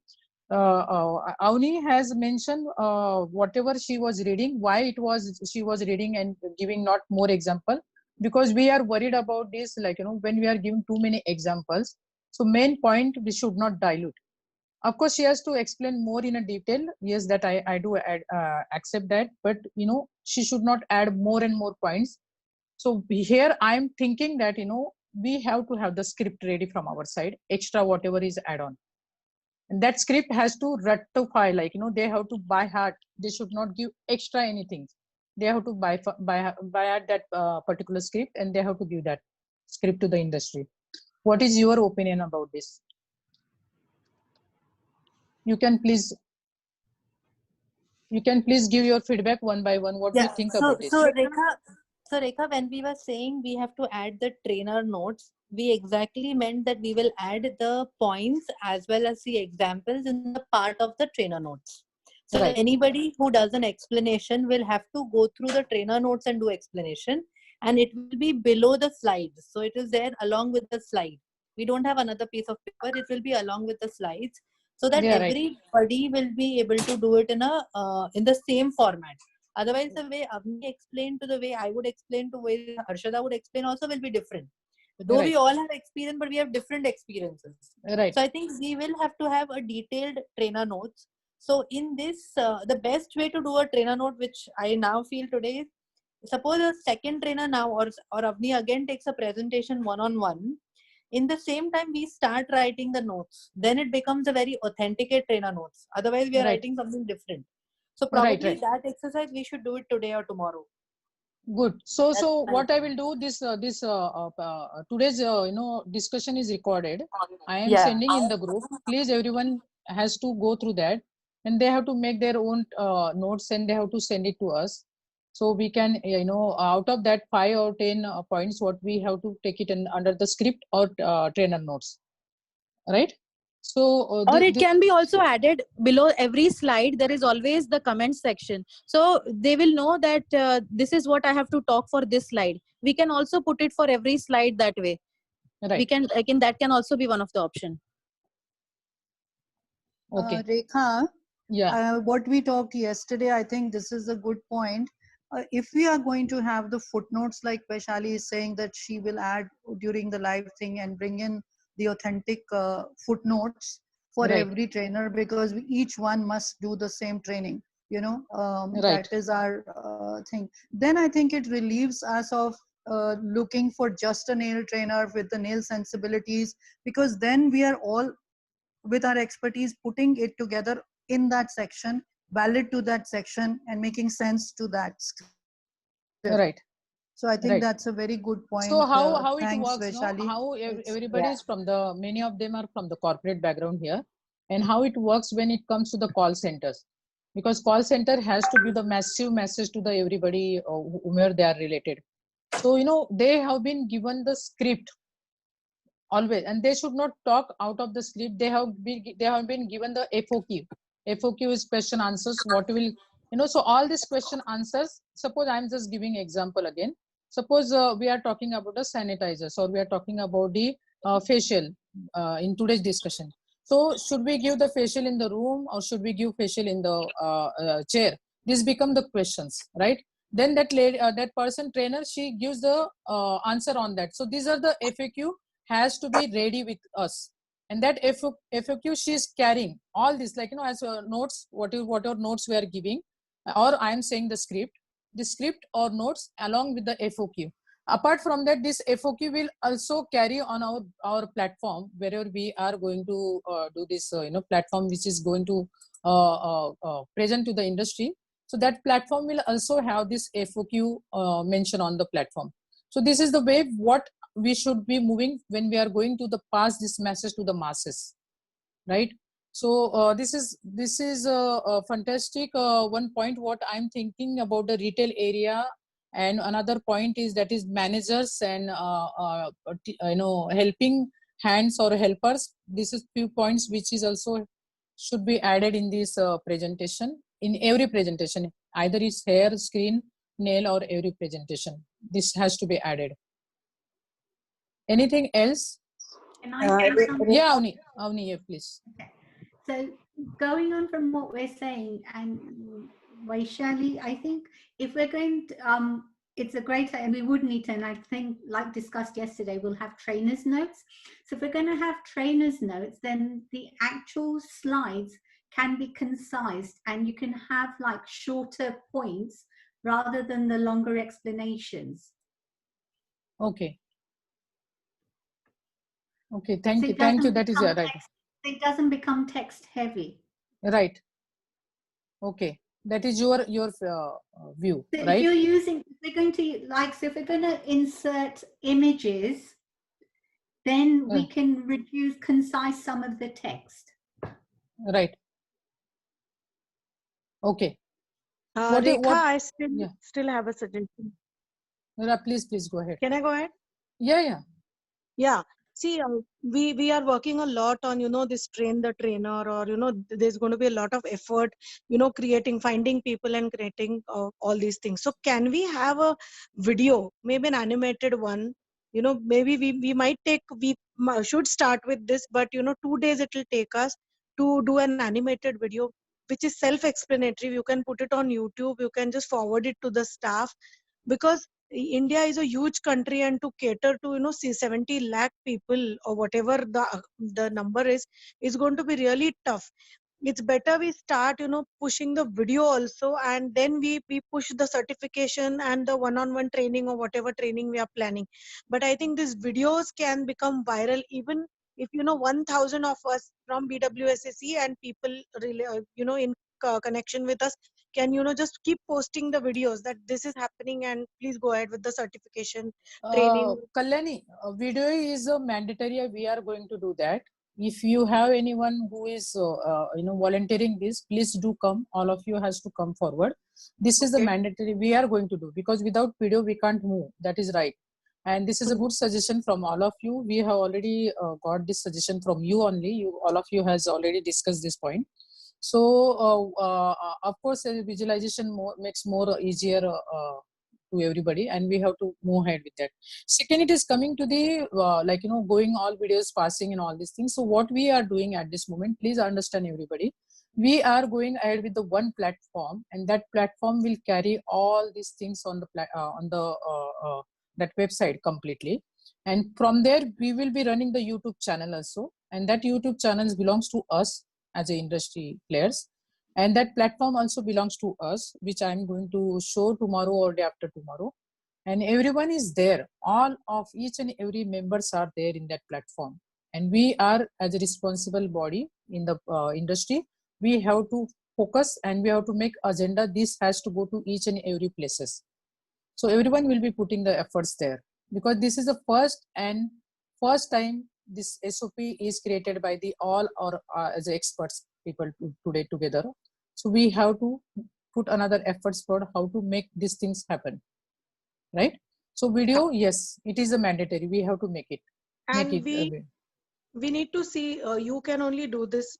Avni has mentioned whatever she was reading, why she was reading and giving not more example, because we are worried about this, when we are giving too many examples. So main point, we should not dilute. Of course, she has to explain more in a detail. Yes, that I do accept that, but she should not add more and more points. So here I am thinking that we have to have the script ready from our side, extra whatever is add on. And that script has to ratify, they have to by heart. They should not give extra anything. They have to by heart that particular script, and they have to give that script to the industry. What is your opinion about this? You can please give your feedback one by one. What do you think about this? So Rekha, when we were saying we have to add the trainer notes, we exactly meant that we will add the points as well as the examples in the part of the trainer notes. So Right. Anybody who does an explanation will have to go through the trainer notes and do explanation, and it will be below the slides. So it is there along with the slide. We don't have another piece of paper. It will be along with the slides, so that everybody will be able to do it in the same format. Otherwise, the way Avni explained to the way I would explain to the way Harshada would explain also will be different. Though we all have experience, but we have different experiences. Right. So I think we will have to have a detailed trainer notes. So in this, the best way to do a trainer note, which I now feel today, suppose a second trainer now or Avni again takes a presentation one-on-one. In the same time, we start writing the notes. Then it becomes a very authenticate trainer notes. Otherwise, we are writing something different. So probably that exercise we should do it today or tomorrow. Good. So what I will do, this today's discussion is recorded. I am sending in the group. Please, everyone has to go through that, and they have to make their own notes, and they have to send it to us. So we can, out of that 5 or 10 points, what we have to take it in under the script or trainer notes, right? So or it can be also added below every slide. There is always the comment section, so they will know that this is what I have to talk for this slide. We can also put it for every slide that way. We can, again, that can also be one of the option. Okay. Rekha, What we talked yesterday, I think this is a good point. If we are going to have the footnotes, like Vaishali is saying that she will add during the live thing and bring in the authentic footnotes for every trainer, because each one must do the same training, that is our thing. Then I think it relieves us of looking for just a nail trainer with the nail sensibilities, because then we are all with our expertise putting it together in that section, valid to that section, and making sense to that script. So I think that's a very good point. So how it Thanks, works, no? Vaishali. How everybody is from the, many of them are from the corporate background here, and how it works when it comes to the call centers, because call center has to give the massive message to the everybody whomever they are related. So they have been given the script always, and they should not talk out of the script. They have been given the FOQ. FOQ is question answers. What will so all these question answers. Suppose I'm just giving example again. Suppose we are talking about the sanitizers, or we are talking about the facial in today's discussion. So should we give the facial in the room, or should we give facial in the chair? These become the questions, right? Then that lady, that person trainer, she gives the answer on that. So these are the FAQ has to be ready with us, and that FAQ she is carrying all this, like as notes, whatever notes we are giving, or I am saying the script or notes along with the FAQ. Apart from that, this FAQ will also carry on our platform, wherever we are going to do this platform which is going to present to the industry. So that platform will also have this FAQ mention on the platform. So this is the way what we should be moving when we are going to pass this message to the masses, right? So this is a fantastic one point what I'm thinking about the retail area. And another point is that is managers and helping hands or helpers. This is few points which is also should be added in this presentation, in every presentation, either it's hair, screen, nail, or every presentation. This has to be added. Anything else? Can I say something? Yeah, Avni, yeah, please. Okay. So going on from what we're saying, and Vaishali, I think if we're going to, it's a great, and we would need to, and I think like discussed yesterday, we'll have trainers notes. So if we're going to have trainers notes, then the actual slides can be concised, and you can have like shorter points rather than the longer explanations. Okay. Okay, thank you. Thank you. That is right. It doesn't become text heavy. Right. Okay. That is your view, so right? If you're using, we're going to so if we're going to insert images, then we can reduce, concise some of the text. Right. Okay. Rekha, I still have a suggestion. Please go ahead. Can I go ahead? Yeah. See, we are working a lot on this train the trainer, or there's going to be a lot of effort finding people and creating all these things. So can we have a video, maybe an animated one? Maybe we should start with this, but 2 days it will take us to do an animated video which is self-explanatory. You can put it on YouTube, you can just forward it to the staff, because India is a huge country, and to cater to 70 lakh people, or whatever the number is going to be really tough. It's better we start pushing the video also, and then we push the certification and the one-on-one training, or whatever training we are planning. But I think these videos can become viral, even if 1,000 of us from BWSSE and people in connection with us can just keep posting the videos that this is happening, and please go ahead with the certification training. Kalyani, video is mandatory. We are going to do that. If you have anyone who is volunteering this, please do come. All of you has to come forward. This is the mandatory we are going to do, because without video we can't move. That is right. And this is a good suggestion from all of you. We have already got this suggestion from you only. All of you has already discussed this point. So of course, visualization makes more easier to everybody, and we have to move ahead with that. Second, it is coming to the going all videos, passing and all these things. So what we are doing at this moment, please understand everybody. We are going ahead with the one platform, and that platform will carry all these things on the that website completely. And from there, we will be running the YouTube channel also, and that YouTube channel belongs to us as a industry players, and that platform also belongs to us, which I'm going to show tomorrow or day after tomorrow. And everyone is there. All of each and every members are there in that platform, and we are as a responsible body in the industry. We have to focus and we have to make agenda. This has to go to each and every places. So everyone will be putting the efforts there, because this is the first time this SOP is created by the all or as experts people today together. So we have to put another efforts for how to make these things happen, right? So video, yes, it is a mandatory. We have to make it. And we need to see, you can only do this,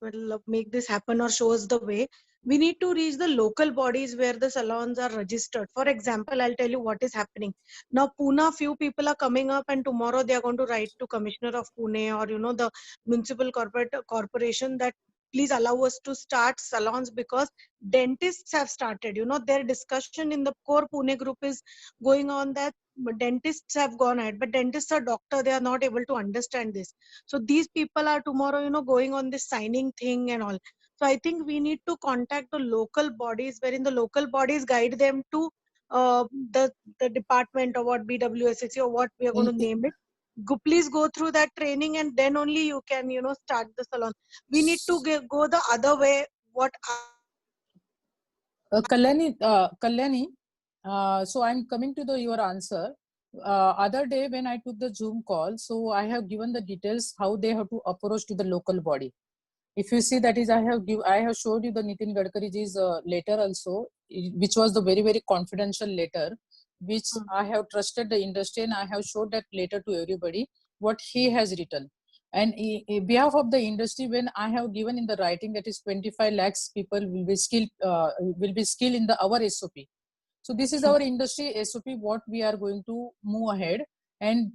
make this happen or show us the way. We need to reach the local bodies where the salons are registered. For example, I'll tell you what is happening. Now, Pune, few people are coming up and tomorrow they are going to write to Commissioner of Pune or, the municipal corporation that please allow us to start salons, because dentists have started, their discussion in the core Pune group is going on that dentists have gone ahead, but dentists are doctor, they are not able to understand this. So these people are tomorrow, going on this signing thing and all. So I think we need to contact the local bodies, wherein the local bodies guide them to the department or what BWSC or what we are going to name it. Please go through that training, and then only you can, start the salon. We need to go the other way. What Kalyani, so I'm coming to your answer. Other day when I took the Zoom call, so I have given the details how they have to approach to the local body. If you see, that is, I have showed you the Nitin Gadkari's letter also, which was the very, very confidential letter, which I have trusted the industry, and I have showed that letter to everybody, what he has written. And in behalf of the industry, when I have given in the writing that is 25 lakhs people will be skilled in the our SOP. So this is our industry SOP, what we are going to move ahead. And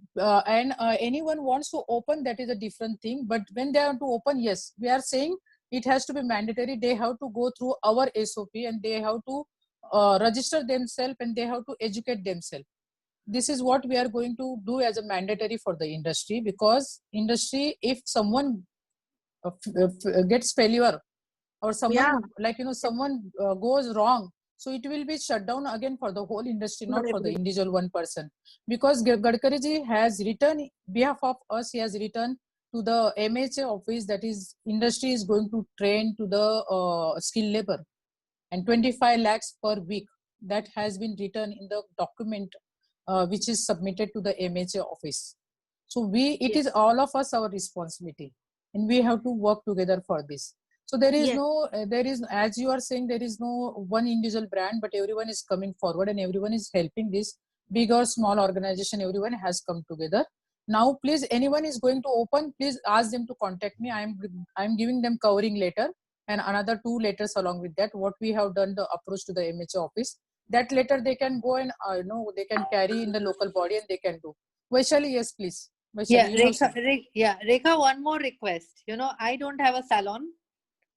anyone wants to open, that is a different thing. But when they are to open, yes, we are saying it has to be mandatory. They have to go through our SOP, and they have to register themselves, and they have to educate themselves. This is what we are going to do as a mandatory for the industry, because industry, if someone gets failure, or someone someone goes wrong, so it will be shut down again for the whole industry, not for the individual one person. Because Gadkari ji has written behalf of us, he has written to the MHA office, that is industry is going to train to the skilled labor, and 25 lakhs per week, that has been written in the document which is submitted to the MHA office. So it is all of us our responsibility, and we have to work together for this. So there is as you are saying, there is no one individual brand, but everyone is coming forward and everyone is helping this big or small organization. Everyone has come together. Now, please, anyone is going to open, please ask them to contact me. I'm giving them covering letter and another 2 letters along with that. What we have done, the approach to the MHA office, that letter they can go and they can carry in the local body, and they can do. Vaishali, yes, please. Vaishali, Rekha, one more request. I don't have a salon.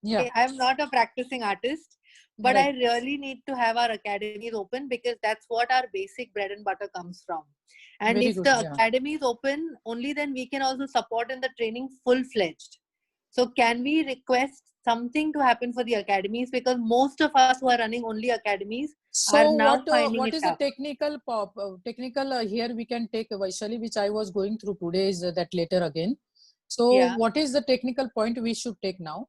Yeah. I'm not a practicing artist, but I really need to have our academies open, because that's what our basic bread and butter comes from. And if the academy is open, only then we can also support in the training full-fledged. So can we request something to happen for the academies, because most of us who are running only academies are now finding what it is tough. the technical here we can take, Vaishali, which I was going through today, is that letter again. So what is the technical point we should take now?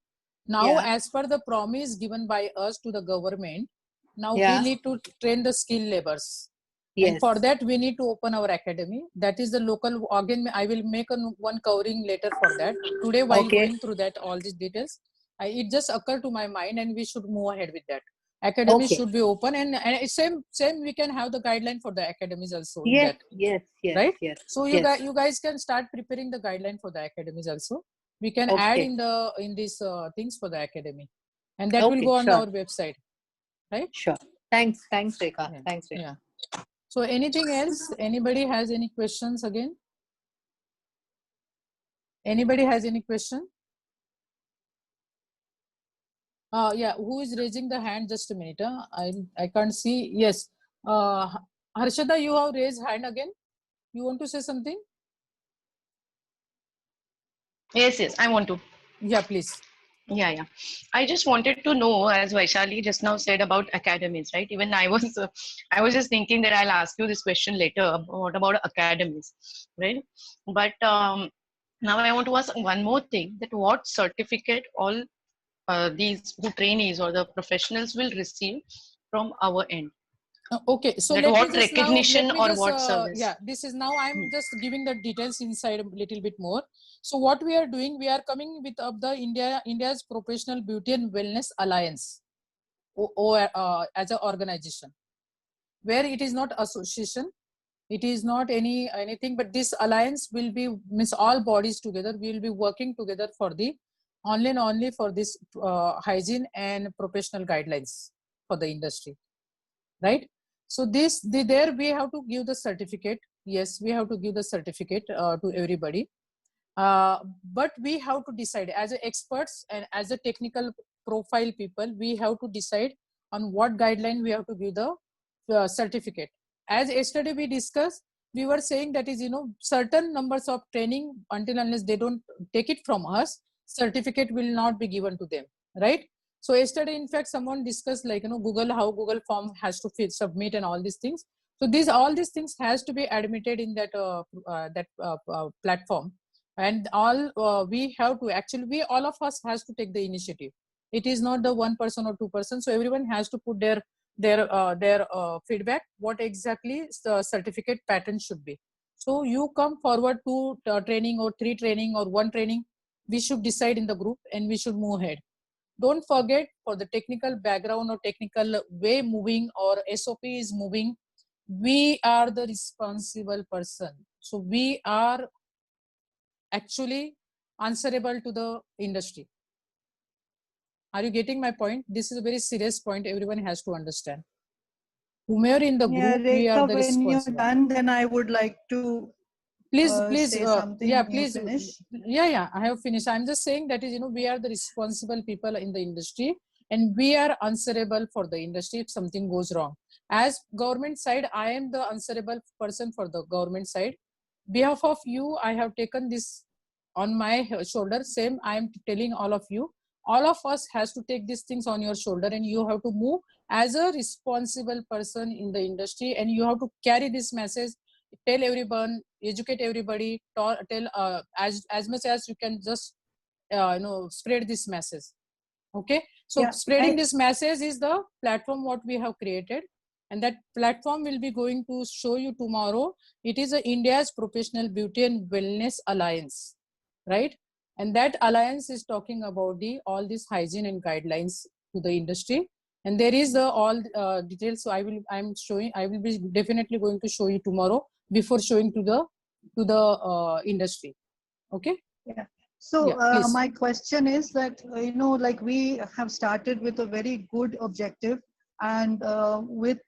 Now, as per the promise given by us to the government, now we need to train the skilled laborers. And for that, we need to open our academy. That is the local, again, I will make one covering later for that. Today, while going through that, all these details, it just occurred to my mind, and we should move ahead with that. Academies should be open, and same we can have the guideline for the academies also. Yes. Right? So you guys can start preparing the guideline for the academies also. We can add in these things for the academy, and that will go on our website, right? Sure. Thanks, Rekha. Thanks, Rekha. Yeah. So anything else? Anybody has any questions again? Anybody has any question? Yeah, who is raising the hand? Just a minute. I can't see. Yes. Harshada, you have raised hand again. You want to say something? Yes, I want to. Yeah, please. Yeah. I just wanted to know, as Vaishali just now said about academies, right? Even I was just thinking that I'll ask you this question later. What about academies, right? But now I want to ask one more thing: that what certificate all these who trainees or the professionals will receive from our end? Okay, so That let what recognition me or just what service? yeah, this is now I'm just giving the details inside a little bit more. So what we are doing, we are coming with up the India's Professional Beauty and Wellness Alliance, as an organization, where it is not association, it is not anything, but this alliance will be means all bodies together. We will be working together for the only for this hygiene and professional guidelines for the industry, right? So there we have to give the certificate. Yes, we have to give the certificate to everybody, but we have to decide as a experts and as a technical profile people, we have to decide on what guideline we have to give the certificate. As yesterday we discussed, we were saying that is, certain numbers of training, until unless they don't take it from us, certificate will not be given to them, right? So yesterday, in fact, someone discussed like, Google, how Google form has to submit and all these things. So all these things has to be admitted in that platform, and we have to actually, all of us has to take the initiative. It is not the one person or two person. So everyone has to put their feedback, what exactly the certificate pattern should be. So you come forward to training or 3 training or 1 training. We should decide in the group and we should move ahead. Don't forget, for the technical background or technical way moving or SOP is moving, we are the responsible person. So we are actually answerable to the industry. Are you getting my point? This is a very serious point. Everyone has to understand. Whomever in the group, we are the responsible. When you're done, then I would like to please say something. yeah, when please you finish. yeah, I have finished. I'm just saying that is, we are the responsible people in the industry, and we are answerable for the industry if something goes wrong. As government side, I am the answerable person for the government side. Behalf of you, I have taken this on my shoulder. Same, I am telling all of you, all of us has to take these things on your shoulder, and you have to move as a responsible person in the industry, and you have to carry this message, tell everyone, educate everybody, tell as much as you can, just spread this message. Okay, so Yeah, spreading this message is the platform what we have created, and that platform will be going to show you tomorrow. It is India's Professional Beauty and Wellness Alliance, right? And that alliance is talking about all these hygiene and guidelines to the industry, and there is all details. So I will be definitely going to show you tomorrow before showing to the industry. Okay. Yeah. So my question is that, like we have started with a very good objective, and with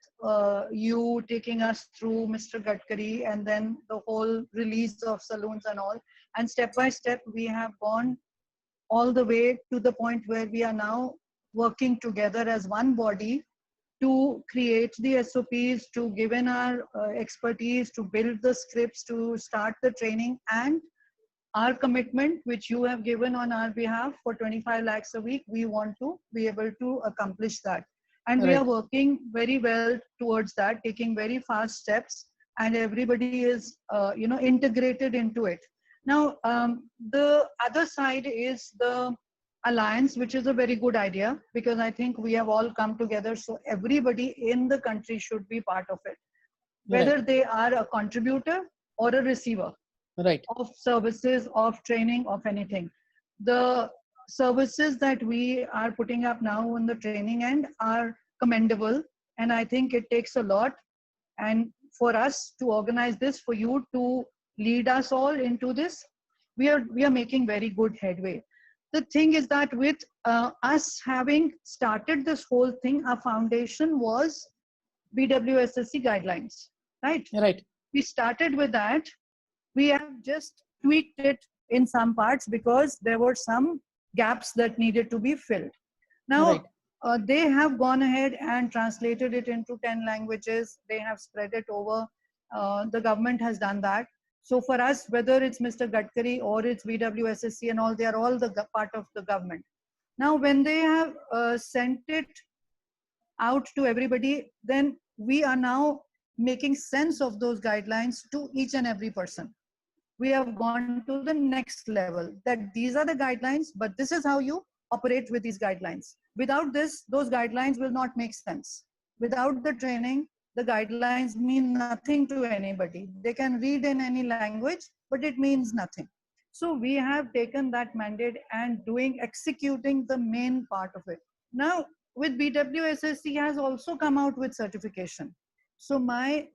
you taking us through Mr. Gadkari and then the whole release of saloons and all, and step by step we have gone all the way to the point where we are now working together as one body to create the SOPs, to give in our expertise, to build the scripts, to start the training, and our commitment, which you have given on our behalf for 25 lakhs a week, we want to be able to accomplish that. And we are working very well towards that, taking very fast steps, and everybody is, integrated into it. Now, the other side is the alliance, which is a very good idea, because I think we have all come together. So everybody in the country should be part of it, whether they are a contributor or a receiver. Right. Of services, of training, of anything. The services that we are putting up now on the training end are commendable, and I think it takes a lot, and for us to organize this, for you to lead us all into this, we are making very good headway. The thing is that with us having started this whole thing, our foundation was BWSSC guidelines, right? We started with that. We have just tweaked it in some parts because there were some gaps that needed to be filled. Now, they have gone ahead and translated it into 10 languages. They have spread it over. The government has done that. So for us, whether it's Mr. Gadkari or it's BWSSC and all, they are all the part of the government. Now, when they have sent it out to everybody, then we are now making sense of those guidelines to each and every person. We have gone to the next level, that these are the guidelines, but this is how you operate with these guidelines. Without this, those guidelines will not make sense. Without the training, the guidelines mean nothing to anybody. They can read in any language, but it means nothing. So we have taken that mandate and executing the main part of it. Now, with BWSSC has also come out with certification. So my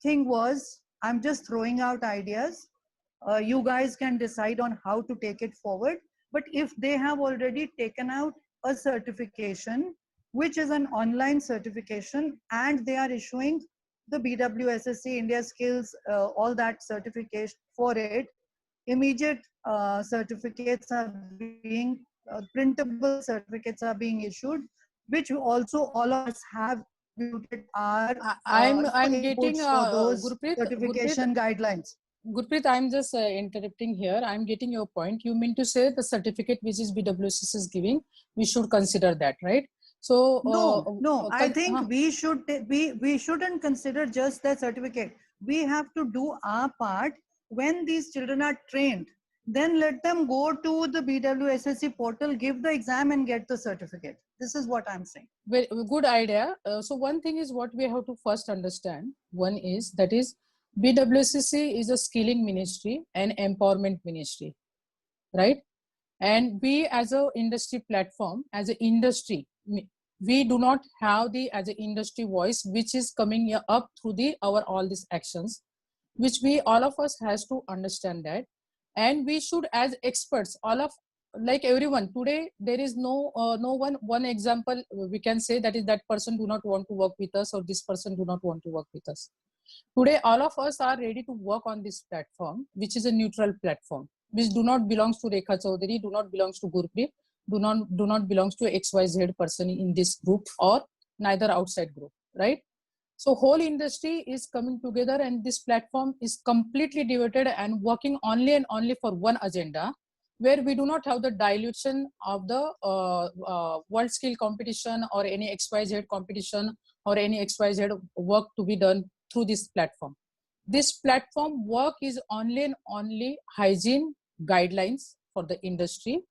thing was, I'm just throwing out ideas. You guys can decide on how to take it forward. But if they have already taken out a certification, which is an online certification, and they are issuing the BWSSC, India Skills, all that certification for it, immediate certificates are being, printable certificates are being issued, which also all of us have our I'm getting for those Gurpreet, certification guidelines. Gurpreet, I'm just interrupting here. I'm getting your point. You mean to say the certificate which is BWSS is giving, we should consider that, right? So no, I think we shouldn't consider just the certificate. We have to do our part. When these children are trained, then let them go to the BWSSC portal, give the exam and get the certificate. This is what I'm saying. Very good idea. So one thing is what we have to first understand. One is that is BWSCC is a skilling ministry and empowerment ministry, right? And we as a industry platform, as an industry, we do not have the as an industry voice which is coming up through the our all these actions, which we all of us has to understand that, and we should as experts, all of like everyone today, there is no one example we can say that is that person do not want to work with us or this person do not want to work with us. Today all of us are ready to work on this platform, which is a neutral platform, which do not belongs to Rekha Chaudhary, do not belongs to Gurpreet, do not belongs to XYZ person in this group or neither outside group, right? So whole industry is coming together and this platform is completely devoted and working only and only for one agenda, where we do not have the dilution of the world skill competition or any XYZ competition or any XYZ work to be done through this platform. This platform work is only and only hygiene guidelines for the industry.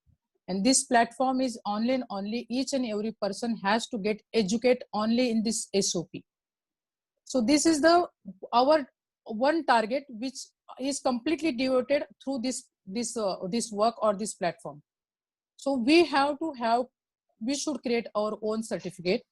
And this platform is only and only each and every person has to get educated only in this SOP. So this is our one target, which is completely devoted through this work or this platform. So we should create our own certificate,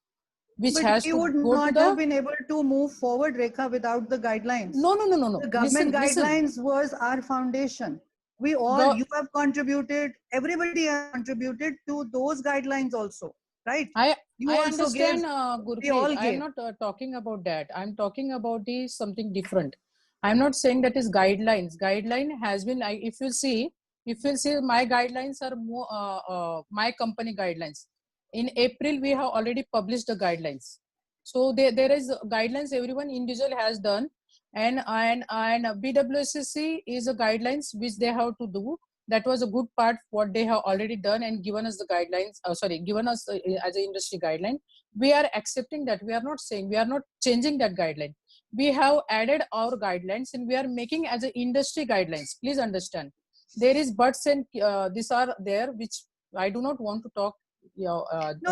which but has we to would go not to the. have been able to move forward, Rekha, without the guidelines. No. The government guidelines was our foundation. We all, you have contributed, everybody has contributed to those guidelines also, right? I also understand, gave, Gurpreet. I'm not talking about that. I'm talking about something different. I'm not saying that is guidelines. Guideline has been, if you see my guidelines are more, my company guidelines. In April, we have already published the guidelines. So there is guidelines everyone individual has done, and BWSCC is a guidelines which they have to do. That was a good part what they have already done and given us the guidelines, given us as an industry guideline. We are accepting that. We are not saying, we are not changing that guideline. We have added our guidelines and we are making as an industry guidelines. Please understand. There is buts and these are there, which I do not want to talk in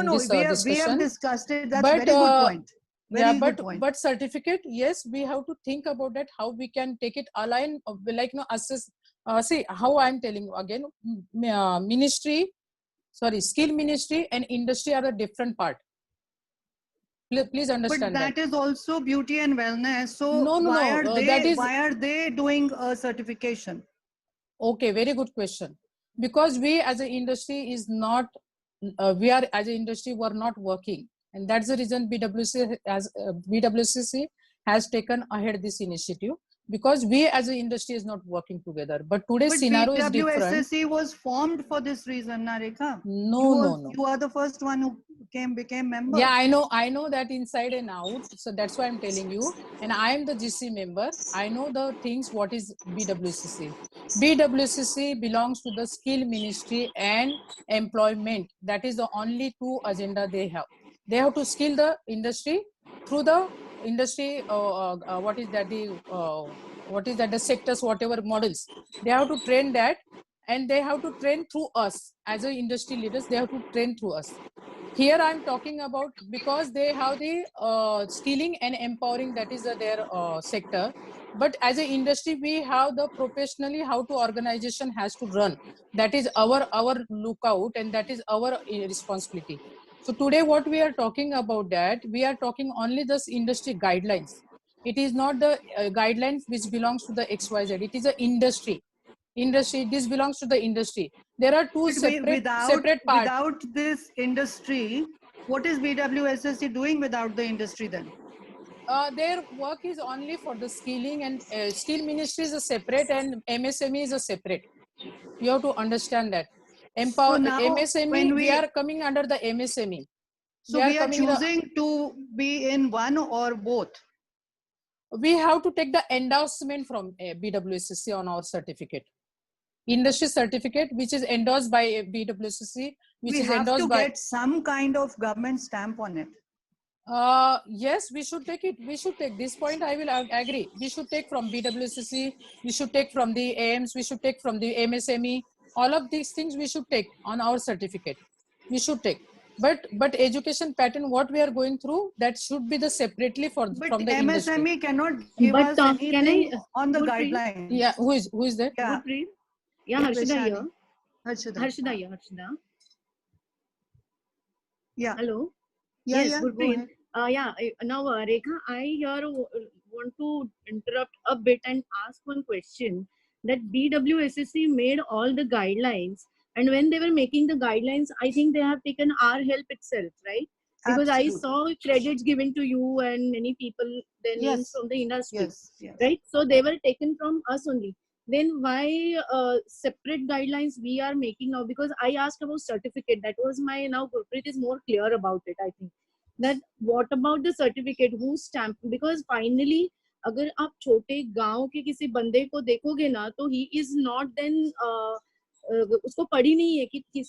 this discussion. We have discussed it. That's a very good point. But certificate, yes, we have to think about that, how we can take it align, like assess. See how I'm telling you again, skill ministry and industry are a different part. Please understand but that is also beauty and wellness. So why are they doing a certification? Okay, very good question. Because we as an industry is not, we are as an industry were not working, and that's the reason BWCC has taken ahead this initiative, because we as an industry is not working together. But today's scenario is different. BWSSC was formed for this reason, Nareka. No. You are the first one who became member. Yeah, I know that inside and out. So that's why I'm telling you. And I am the GC member. I know the things what is BWCC. BWCC belongs to the skill ministry and employment. That is the only two agenda they have. They have to skill the industry through the industry. What is that the sectors, whatever models. They have to train that, and they have to train through us as a industry leaders. They have to train through us. Here I'm talking about because they have the skilling and empowering, that is their sector. But as an industry, we have the professionally how to organization has to run. That is our lookout, and that is our responsibility. So today what we are talking about, that we are talking only this industry guidelines. It is not the guidelines which belongs to the XYZ. It is a industry. This belongs to the industry. There are two separate parts. Without this industry, what is BWSSC doing without the industry then? Their work is only for the skilling, and skill ministry is a separate and MSME is a separate. You have to understand that. So now MSME, we are coming under the MSME. So we are choosing to be in one or both. We have to take the endorsement from BWSCC on our certificate. Industry certificate, which is endorsed by BWSCC, which is endorsed by. We have to get some kind of government stamp on it. Yes, we should take it. We should take this point. I will agree. We should take from BWCC. We should take from the AIMS. We should take from the MSME. All of these things we should take on our certificate. We should take. But education pattern, what we are going through, that should be the separately from the MSME industry. Cannot give us anything on the guidelines. Yeah, who is that? Yeah, yeah, Harshada here. Harshada here, Harshada. Yeah. Hello. Yeah, yes, yeah, Gurpreet. Now, Rekha, I here want to interrupt a bit and ask one question. That BWSSC made all the guidelines, and when they were making the guidelines, I think they have taken our help itself, right? Because Absolutely. I saw credits given to you and many people, their names from the industry, right? So they were taken from us only. Then why separate guidelines we are making now? Because I asked about certificate. That was my, now Gurpreet is more clear about it, I think. That what about the certificate, who stamp? Because finally अगर आप छोटे गांव के किसी बंदे को देखोगे ना, तो he is not then उसको पढ़ी नहीं है कि किस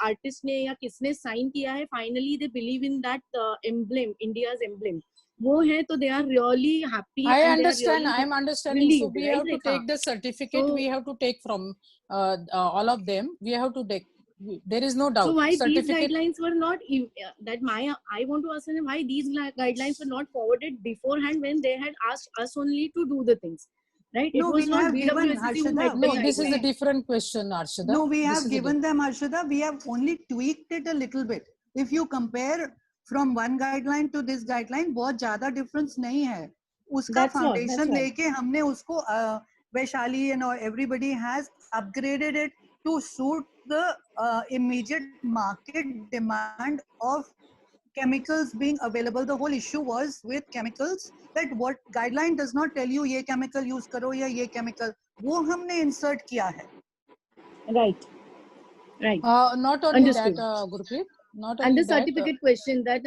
आर्टिस्ट ने या किसने साइन किया है. Finally they believe in that emblem, India's emblem. वो है तो they are really happy. I understand. I am understanding. Relieved, So we right, have to Rekha? take the certificate. So, we have to take from all of them. We have to take. There is no doubt. So why these certificate. guidelines were not I want to ask them why these guidelines were not forwarded beforehand when they had asked us only to do the things, right? It No, was we not have given BWSCC who made the No, this is a guidelines. different question, Arshada. No, we This have is given them, Arshada. We have only tweaked it a little bit. If you compare from one guideline to this guideline, बहुत ज़्यादा difference नहीं है. उसका foundation लेके हमने उसको Vaishali and everybody has upgraded it to suit the immediate market demand of chemicals being available. The whole issue was with chemicals that what guideline does not tell you ये chemical use करो या ये chemical, वो हमने insert किया है. Right. Not only Understood. that, Gurpreet. Not And only the that. certificate question that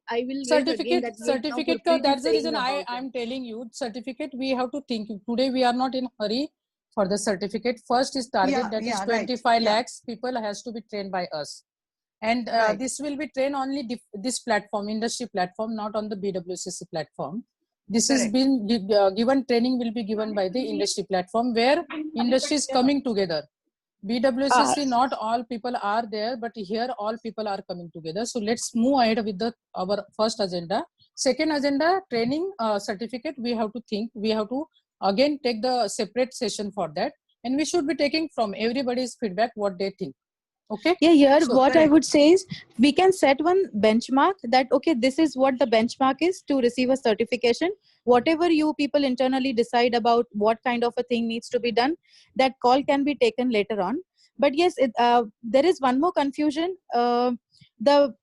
I will Certificate. raise again. Certificate. That's the reason I'm telling you. Certificate. We have to think. Today we are not in hurry for the certificate. First is target that is 25 lakhs people has to be trained by us, and this will be trained only this platform, industry platform, not on the BWCC platform. This has been given training will be given by the industry platform where industry is coming together. BWCC, not all people are there, but here all people are coming together. So let's move ahead with our first agenda. Second agenda, training certificate. We have to think. We have to again take the separate session for that, and we should be taking from everybody's feedback what they think. Okay. Yeah, here what I would say is we can set one benchmark that, okay, this is what the benchmark is to receive a certification. Whatever you people internally decide about what kind of a thing needs to be done, that call can be taken later on. But yes, there is one more confusion. The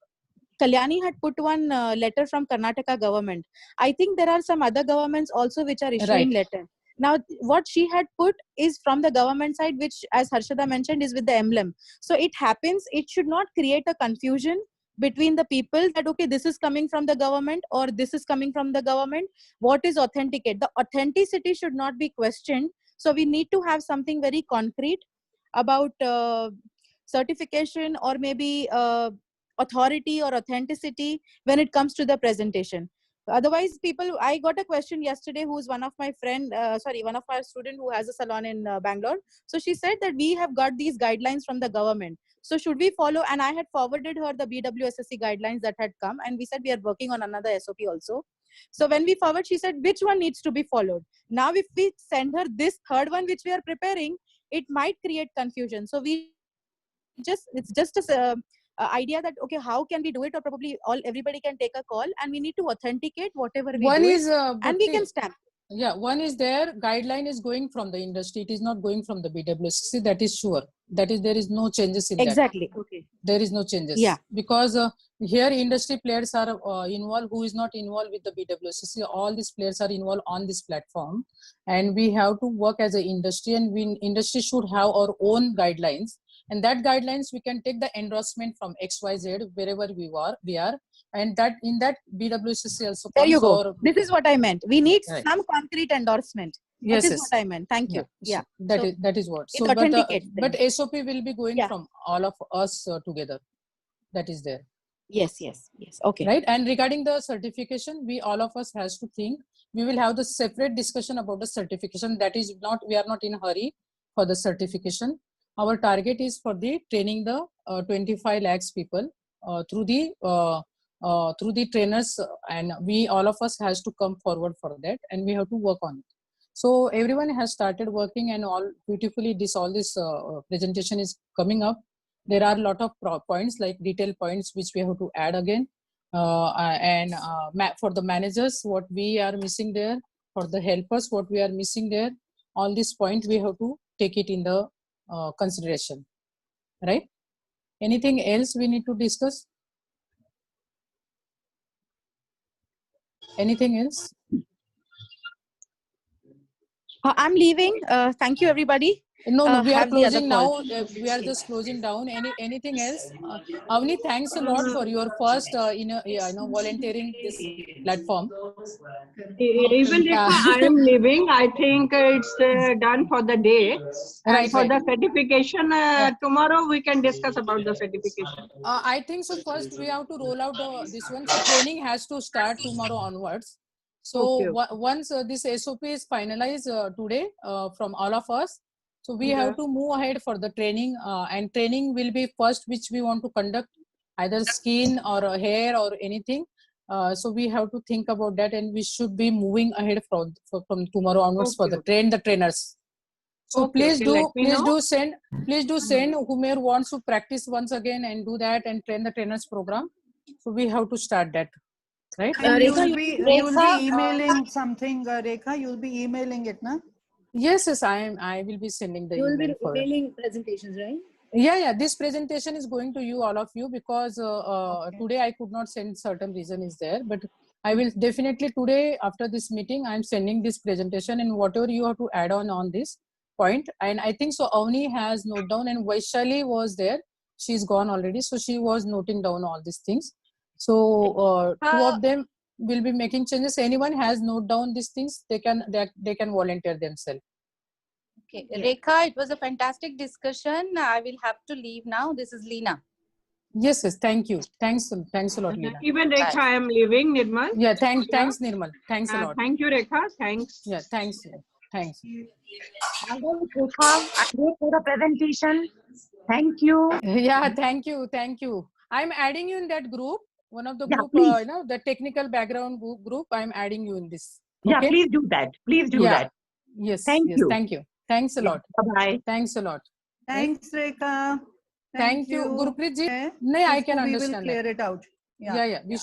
Kalyani had put one letter from Karnataka government. I think there are some other governments also which are issuing letter. Now, what she had put is from the government side, which, as Harshada mentioned, is with the emblem. So it happens, it should not create a confusion between the people that, okay, this is coming from the government or this is coming from the government. What is authenticate? The authenticity should not be questioned. So we need to have something very concrete about certification or maybe authority or authenticity when it comes to the presentation. Otherwise, people, I got a question yesterday who's one of my friend, one of our student who has a salon in Bangalore. So she said that we have got these guidelines from the government. So should we follow? And I had forwarded her the BWSSC guidelines that had come, and we said we are working on another SOP also. So when we forward, she said, which one needs to be followed? Now, if we send her this third one, which we are preparing, it might create confusion. So it's just a idea that, okay, how can we do it? Or probably everybody can take a call, and we need to authenticate whatever we One do is, and we can stamp. Yeah, one is there, guideline is going from the industry. It is not going from the BWSC. That is sure. That is, there is no changes in exactly. that. Okay. There is no changes. Yeah. Because here industry players are involved. Who is not involved with the BWSC? All these players are involved on this platform, and we have to work as an industry, and industry should have our own guidelines. And that guidelines, we can take the endorsement from XYZ wherever we are, and that in that BWCC also comes. There you go. Or, this is what I meant. We need right. some concrete endorsement. Yes, that is what I meant. Thank you. Yeah. So that is what. So, but SOP will be going from all of us together. That is there. Yes. Okay. Right. And regarding the certification, all of us has to think. We will have the separate discussion about the certification. That is not, we are not in a hurry for the certification. Our target is for the training the 25 lakhs people through the trainers, and we all of us has to come forward for that, and we have to work on it. So everyone has started working, and all beautifully all this presentation is coming up. There are a lot of points, like detailed points, which we have to add again. For the managers, what we are missing there, for the helpers, what we are missing there, all these points we have to take it in the consideration, right? Anything else we need to discuss? Anything else? I'm leaving. Thank you, everybody. No, we are closing now. We are just closing down. Anything else? Avni, thanks a lot for your first volunteering this platform. Even if I am leaving, I think it's done for the day. And for the certification, tomorrow we can discuss about the certification. I think so. First, we have to roll out this one. So training has to start tomorrow onwards. So once this SOP is finalized today from all of us, so we have to move ahead for the training, and training will be first, which we want to conduct, either skin or hair or anything. So we have to think about that, and we should be moving ahead from tomorrow onwards for the trainers. So please do send whomever wants to practice once again and do that and train the trainers program. So we have to start that, right? You will be emailing something, Rekha. You will be emailing it, na? Yes, I will be sending the email. You will be emailing presentations, right? Yeah. This presentation is going to you, all of you, because today I could not send, certain reason is there, but I will definitely today after this meeting, I'm sending this presentation, and whatever you have to add on this point. And I think so Avni has noted down, and Vaishali was there. She's gone already. So she was noting down all these things. So two of them will be making changes. Anyone has note down these things, they can volunteer themselves. Okay, Rekha, it was a fantastic discussion. I will have to leave now. This is Leena. Yes, thank you. Thanks a lot, Leena. Even Rekha, I am leaving, Nirmal. Yeah, thanks, Nirmal. Thanks a lot. Thank you, Rekha. Thanks. Yeah, thanks. I will for the presentation. Thank you. Yeah, thank you. I'm adding you in that group. One of the group, the technical background group. I'm adding you in this. Okay? Yeah, please do that. Please do that. Yes. Thank you. Thank you. Thanks a lot. Bye-bye. Thanks a lot. Thanks, Rekha. Thank you. Gurpreet ji. I can understand. We will clear it out. Yeah. We